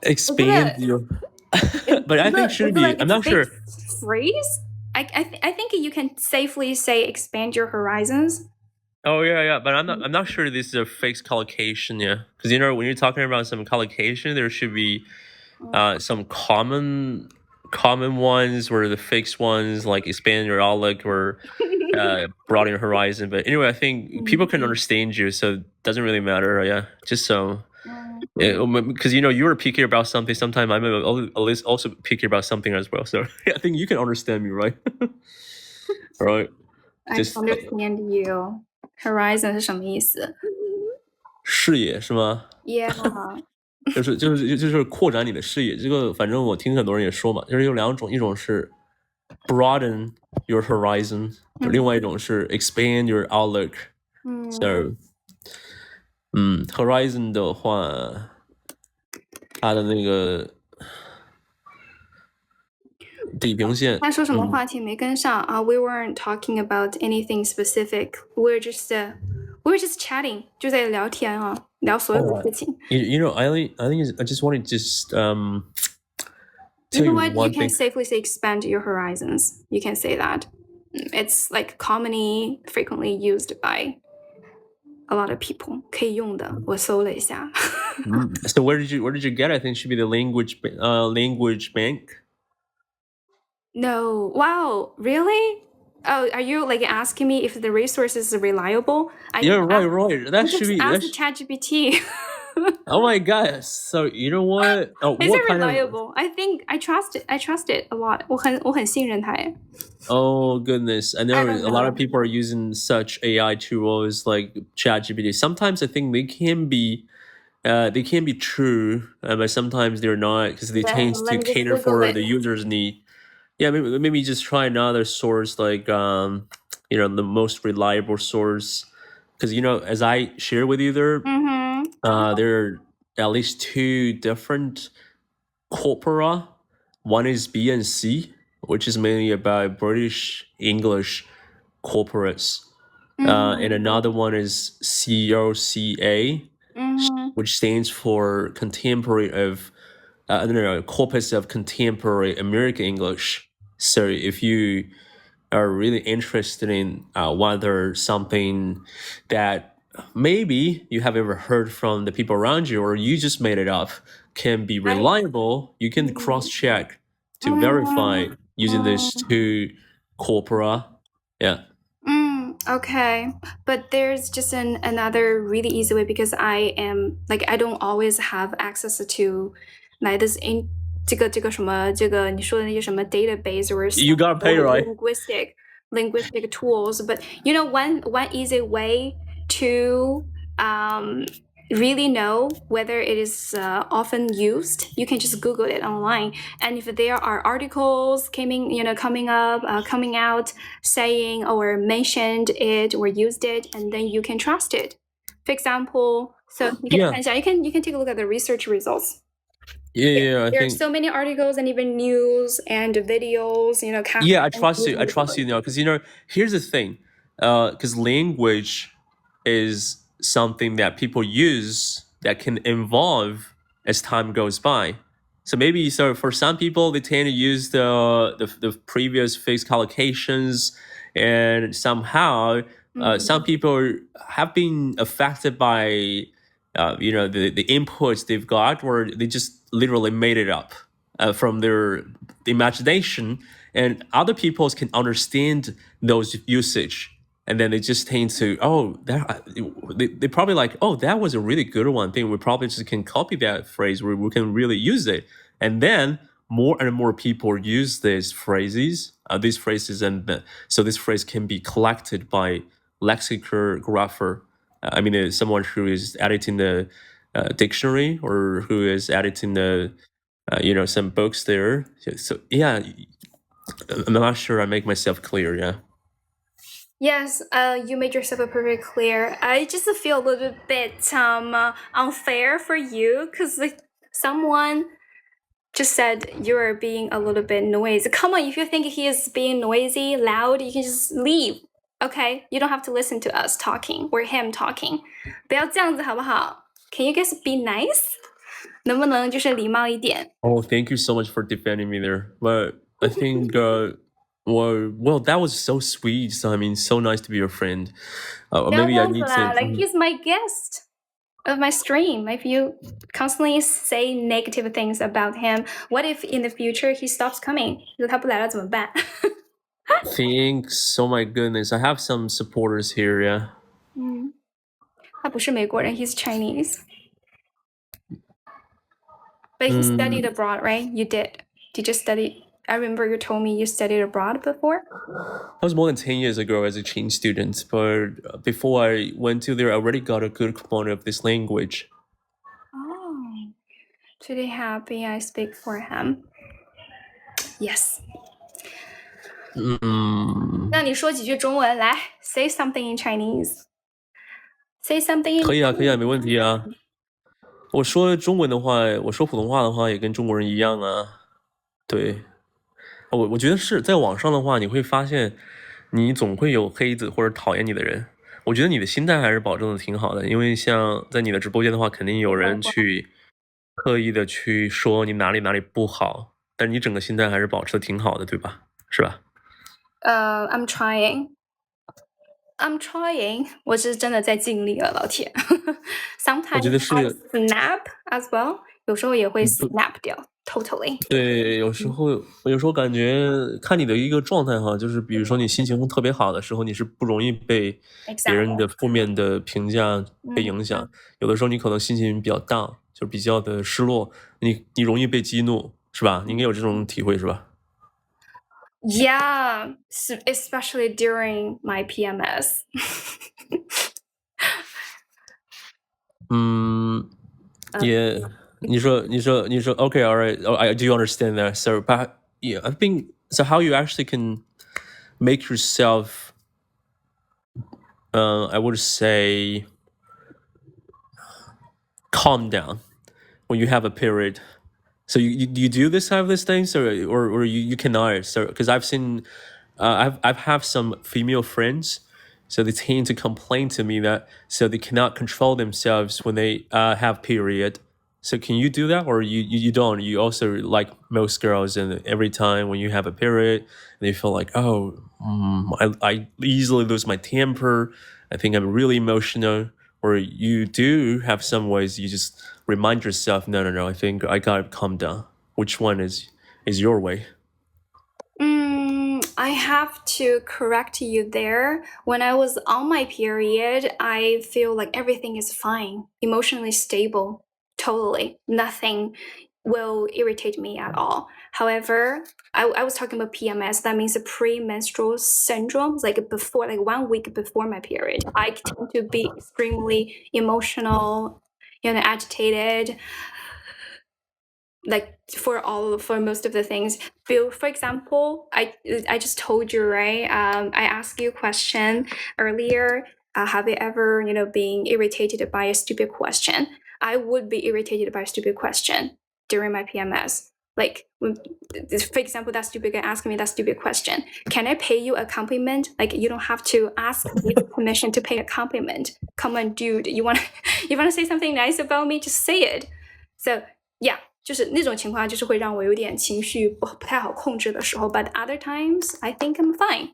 Expand your. But I think should be. I'm not sure. Phrase. I think you can safely say expand your horizons. Oh yeah, but I'm not sure this is a fixed collocation, yeah. Because when you're talking about some collocation, there should be some common ones or the fixed ones like expand your outlook or broaden your horizon. But anyway, I think people can understand you, so it doesn't really matter. Yeah, just so. Because you were picky about something. Sometimes I'm at least also picky about something as well. So I think you can understand me, right? All right. I understand you. Horizon 是什么意思？视野是吗 ？Yeah. 就是扩展你的视野。这个反正我听很多人也说嘛，就是有两种，一种是 broaden your horizon，另外一种是 expand your outlook。So horizon 的话，它的那个地平线。他说什么话题没跟上啊？We weren't talking about anything specific. We were just chatting， 就在聊天啊，聊所有的事情。Aileen, I just wanted to just You know what? You can safely say expand your horizons. You can say that. It's like commonly, frequently used by a lot of people. 可以用的，我搜了一下。So where did you get? I think it should be the language bank. No. Wow. Really? Oh, are you like asking me if the resource is reliable? Yeah, right. That should be. Ask ChatGPT. Oh my god! So you know what? Is what it kind of? reliable? I think I trust it a lot. 我很信任它耶。Oh goodness! I know I don't a lot know. of people are using such AI tools like ChatGPT. Sometimes I think they can be true, but sometimes they're not because they tend Let to me just cater Google for it. the user's need. Yeah, maybe just try another source like the most reliable source, because as I share with you there, there are at least two different corpora. One is BNC, which is mainly about British English corporates, and another one is COCA, which stands for Contemporary of Corpus of Contemporary American English. So if you are really interested in whether something that maybe you have ever heard from the people around you or you just made it up can be reliable, you can cross-check to verify using these two corpora. Yeah. Okay, but there's just another really easy way because I don't always have access to like this in 这个什么这个你说的那些什么 database or You gotta pay, right? linguistic tools, but one easy way to really know whether it is often used, you can just Google it online, and if there are articles coming out saying or mentioned it or used it, and then you can trust it. For example, so you can take a look at the research results. Yeah, There are so many articles and even news and videos, Yeah, I trust you now, because here's the thing, because language is something that people use that can evolve as time goes by. So maybe for some people they tend to use the previous fixed collocations, and somehow some people have been affected by the inputs they've got, or they just literally made it up from their imagination, and other people can understand those usage, and then they just tend to they probably like, oh, that was a really good one thing, we probably just can copy that phrase where we can really use it, and then more and more people use these phrases, and so this phrase can be collected by lexicographer. I mean, someone who is editing the dictionary, or who is editing the some books there. So yeah, I'm not sure I make myself clear. Yeah. Yes, you made yourself pretty clear. I just feel a little bit unfair for you because someone just said you're being a little bit noisy. Come on, if you think he is being noisy, loud, you can just leave. Okay, you don't have to listen to us talking or him talking. 不要这样子好不好? Can you guys be nice? 能不能就是礼貌一点? Oh, thank you so much for defending me there. But I think well, that was so sweet. So I mean, so nice to be your friend. Maybe I need to. Like he's my guest of my stream. If you constantly say negative things about him, what if in the future he stops coming? 他不来了怎么办? Thanks. Oh my goodness, I have some supporters here. Yeah. 他不是美国人, he's Chinese. But he studied abroad, right? You did. Did you study? I remember you told me you studied abroad before. That was more than 10 years ago as a Chinese student, but before I went to there, I already got a good component of this language. Oh, pretty happy I speak for him. Yes. 那你说几句中文来 say something in Chinese. Say something in 可以啊，没问题啊。我说中文的话，我说普通话的话，也跟中国人一样啊。对，我觉得是在网上的话，你会发现，你总会有黑子或者讨厌你的人。我觉得你的心态还是保证的挺好的，因为像在你的直播间的话，肯定有人去刻意的去说你哪里不好，但你整个心态还是保持的挺好的，对吧？是吧？I'm trying. 我是真的在尽力了，老铁。Sometimes I snap as well. 有时候也会 snap 掉。Totally. 对，有时候感觉看你的一个状态哈，就是比如说你心情特别好的时候，你是不容易被别人的负面的评价被影响。有的时候你可能心情比较down，就比较的失落，你容易被激怒，是吧？你应该有这种体会是吧？ Yeah, especially during my PMS. 也你说 okay, all right, I do understand that. So, but yeah, I think so. How you actually can make yourself, I would say, calm down when you have a period. So you do this have these things, or you cannot. So because I've seen, I've have some female friends. So they tend to complain to me that so they cannot control themselves when they have period. So can you do that, or you don't? You also like most girls, and every time when you have a period, they feel like I easily lose my temper. I think I'm really emotional. Or you do have some ways you just remind yourself, no. I think I gotta calm down. Which one is your way? I have to correct you there. When I was on my period, I feel like everything is fine, emotionally stable, totally. Nothing will irritate me at all. However, I was talking about PMS. That means a premenstrual syndrome, like before, like 1 week before my period. I tend to be extremely emotional, agitated. Like for most of the things. For example, I just told you, right? I asked you a question earlier. Have you ever, being irritated by a stupid question? I would be irritated by a stupid question during my PMS. Like, for example, that stupid guy asked me that stupid question. Can I pay you a compliment? Like, you don't have to ask me permission to pay a compliment. Come on, dude. You want to say something nice about me? Just say it. So, yeah. 就是那种情况，就是会让我有点情绪不太好控制的时候。But other times, I think I'm fine.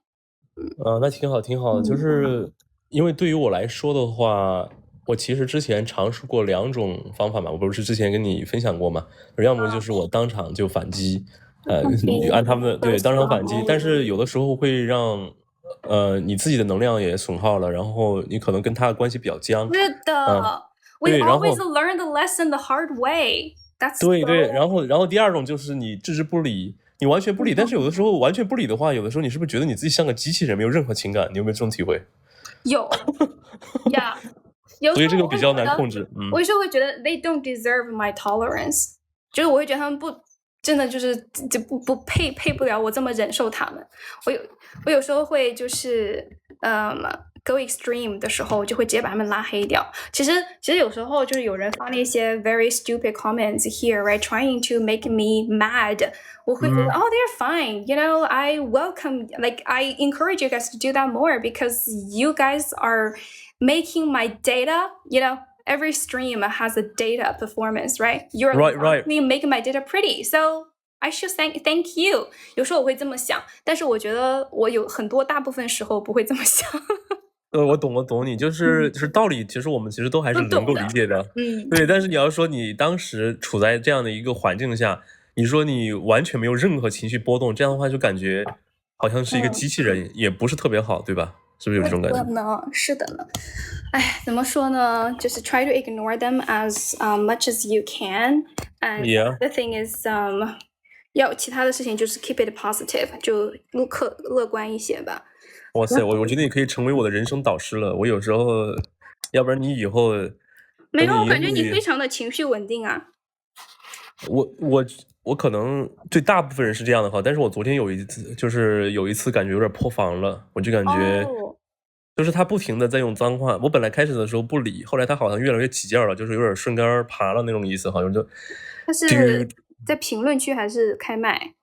那挺好，挺好。就是因为对于我来说的话，我其实之前尝试过2种方法嘛。我不是之前跟你分享过嘛？要么就是我当场就反击，按他们的对当场反击。但是有的时候会让你自己的能量也损耗了，然后你可能跟他的关系比较僵。是的，We always learn the lesson the hard way. 对，然后第二种就是你置之不理，你完全不理。但是有的时候完全不理的话，有的时候你是不是觉得你自己像个机器人，没有任何情感？你有没有这种体会？有呀，所以这个比较难控制。我有时候会觉得 they don't deserve my tolerance， 就是我会觉得他们真的就不配不了我这么忍受他们。我有时候会就是go extreme 的时候，就会直接把他们拉黑掉。其实有时候就是有人发那些 very stupid comments here, right, trying to make me mad. 我会觉得oh, they're fine. I welcome, like, I encourage you guys to do that more because you guys are making my data, every stream has a data performance, right? You're making my data pretty. So I should thank you. 有时候我会这么想，但是我觉得我有很多大部分时候不会这么想。我懂你，就是道理，其实我们其实都还是能够理解的。对。但是你要说你当时处在这样的一个环境下，你说你完全没有任何情绪波动，这样的话就感觉好像是一个机器人，也不是特别好，对吧？是不是有这种感觉？是的呢。哎，怎么说呢？就是 try to ignore them as much as you can. And the thing is, 要其他的事情就是 keep it positive， 就乐观一些吧。哇塞，我觉得你可以成为我的人生导师了。我有时候，要不然你以后没有，我感觉你非常的情绪稳定啊。我可能对大部分人是这样的话，但是我昨天有一次感觉有点破防了，我就感觉就是他不停的在用脏话。我本来开始的时候不理，后来他好像越来越起劲了，就是有点顺杆爬了那种意思，好像就。他是在评论区还是开麦？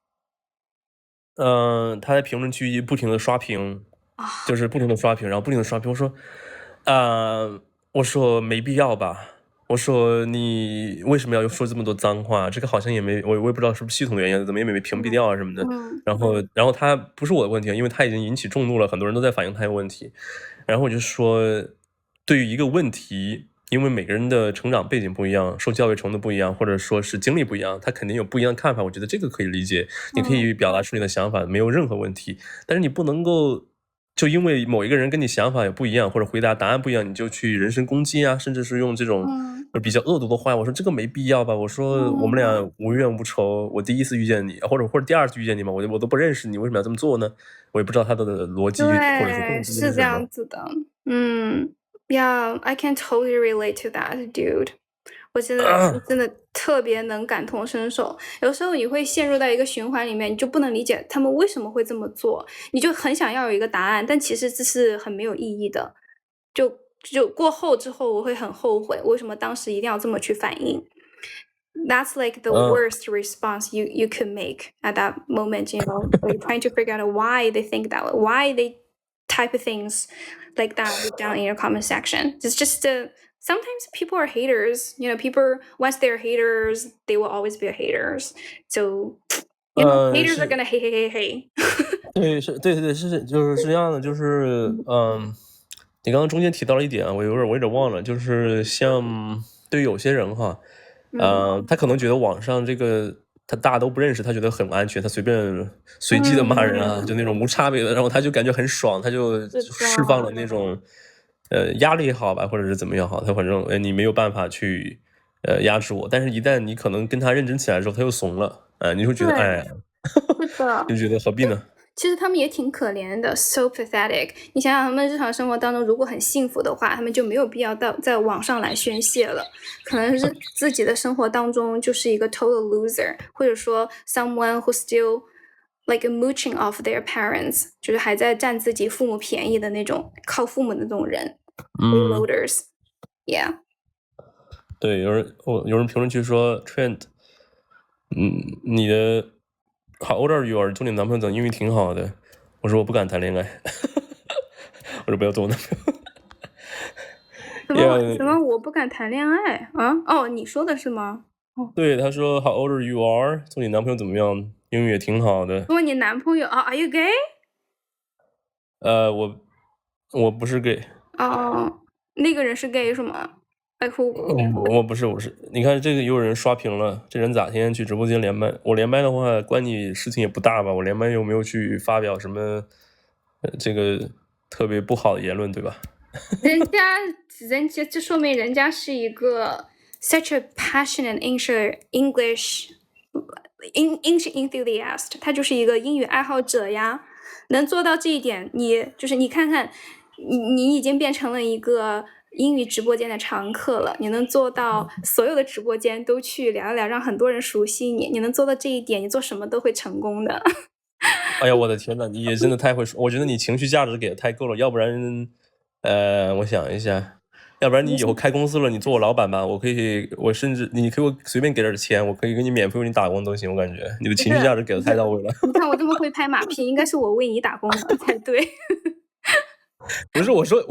他在评论区不停的刷屏。就是不停的刷屏，然后不停的刷屏。我说没必要吧。我说你为什么要说这么多脏话？这个好像也没我也不知道是不是系统原因，怎么也没屏蔽掉啊什么的。然后他不是我的问题，因为他已经引起众怒了，很多人都在反映他有问题。然后我就说，对于一个问题，因为每个人的成长背景不一样，受教育程度不一样，或者说是经历不一样，他肯定有不一样的看法。我觉得这个可以理解，你可以表达出你的想法，没有任何问题。但是你不能够就因为某一个人跟你想法也不一样，或者回答答案不一样，你就去人身攻击啊，甚至是用这种比较恶毒的话。我说这个没必要吧，我说我们俩无冤无仇，我第一次遇见你，或者第二次遇见你嘛，我都不认识你，为什么要这么做呢？我也不知道他的逻辑或者是动机是这样子的。Yeah, I can totally relate to that, dude. 我真的特别能感同身受。有时候你会陷入到一个循环里面，你就不能理解他们为什么会这么做，你就很想要有一个答案，但其实这是很没有意义的。就过后之后，我会很后悔，为什么当时一定要这么去反应。That's like the worst response you could make at that moment, like trying to figure out why they think that way, why they type of things like that down in your comment section. It's just sometimes people are haters. People, once they're haters, they will always be haters. So, haters are gonna hey. 对，是这样的，就是你刚刚中间提到了一点啊，我有点忘了，就是像对于有些人哈，他可能觉得网上这个他大家都不认识，他觉得很安全，他随机的骂人啊，就那种无差别的，然后他就感觉很爽，他就释放了那种压力也好吧，或者是怎么样好，他反正你没有办法去压制我，但是一旦你可能跟他认真起来之后，他又怂了，你会觉得就觉得何必呢？其实他们也挺可怜的 ，so pathetic。你想想，他们日常生活当中如果很幸福的话，他们就没有必要在网上来宣泄了。可能是自己的生活当中就是一个 total loser， 或者说 someone who still like mooching off their parents， 就是还在占自己父母便宜的那种，靠父母的那种人 ，freeloaders。Yeah。对，有人评论区说 Trent，你的 How old are you？ 做你男朋友等英语挺好的。我说我不敢谈恋爱，我说不要做我男朋友。什么？我不敢谈恋爱啊？哦，你说的是吗？对，他说 How old you are？ 做你男朋友怎么样？英语也挺好的。做你男朋友啊 ？Are you gay？ 我不是 gay。那个人是 gay 是吗？我不是，你看这个也有人刷屏了，这人咋天天去直播间连麦？我连麦的话，关你事情也不大吧？我连麦又没有去发表什么这个特别不好的言论，对吧？人家这说明人家是一个 such a passionate English enthusiast， 他就是一个英语爱好者呀。能做到这一点，你看看，你已经变成了一个英语直播间的常客了。你能做到所有的直播间都去聊一聊，让很多人熟悉你，你能做到这一点，你做什么都会成功的。哎呀，我的天呐，你也真的太会说，我觉得你情绪价值给的太够了，要不然，我想一下，要不然你以后开公司了，你做我老板吧，甚至你可以随便给点钱，我可以给你免费为你打工都行，我感觉你的情绪价值给的太到位了。你看我这么会拍马屁，应该是我为你打工的才对。不是我说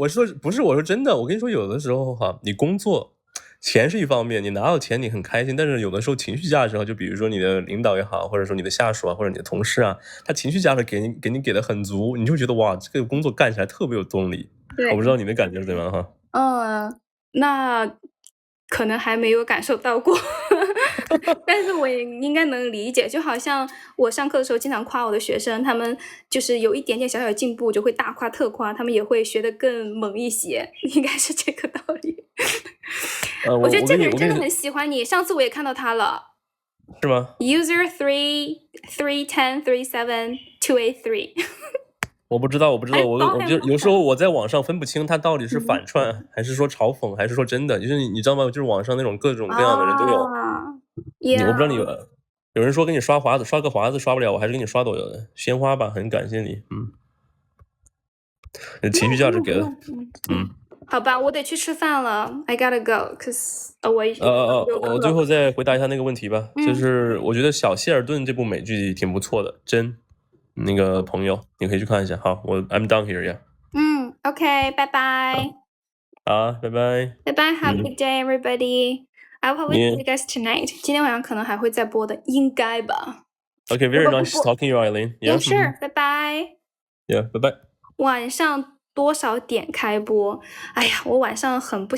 真的，我跟你说，有的时候哈，你工作钱是一方面，你拿到钱你很开心，但是有的时候情绪价值就比如说你的领导也好，或者说你的下属啊，或者你的同事啊，他情绪价值给你给的很足，你就觉得哇，这个工作干起来特别有动力。我不知道你的感觉是怎么样哈？那可能还没有感受到过。但是我也应该能理解，就好像我上课的时候经常夸我的学生，他们就是有一点点小小的进步就会大夸特夸，他们也会学得更猛一些，应该是这个道理。我觉得这个人真的很喜欢你，上次我也看到他了。是吗 ？User 3310283 我不知道，我就有时候我在网上分不清他到底是反串，还是说嘲讽，还是说真的，就是你知道吗？就是网上那种各种各样的人都有。我不知道你有人说给你刷华子，刷个华子刷不了，我还是给你刷朵鲜花吧，很感谢你，情绪价值给的，好吧，我得去吃饭了 ，I gotta go, cause 我最后再回答一下那个问题吧，就是我觉得小希尔顿这部美剧挺不错的，那个朋友你可以去看一下。好，I'm done here, yeah. OK， 拜拜。好，拜拜。拜拜 ，Have a good day, everybody. I'll probably see you guys tonight. 今天晚上可能还会再播的，应该吧。Okay, very nice talking to you, Aileen. Yeah, sure. 拜拜。Yeah, 拜拜。晚上多少点开播？哎呀，我晚上很不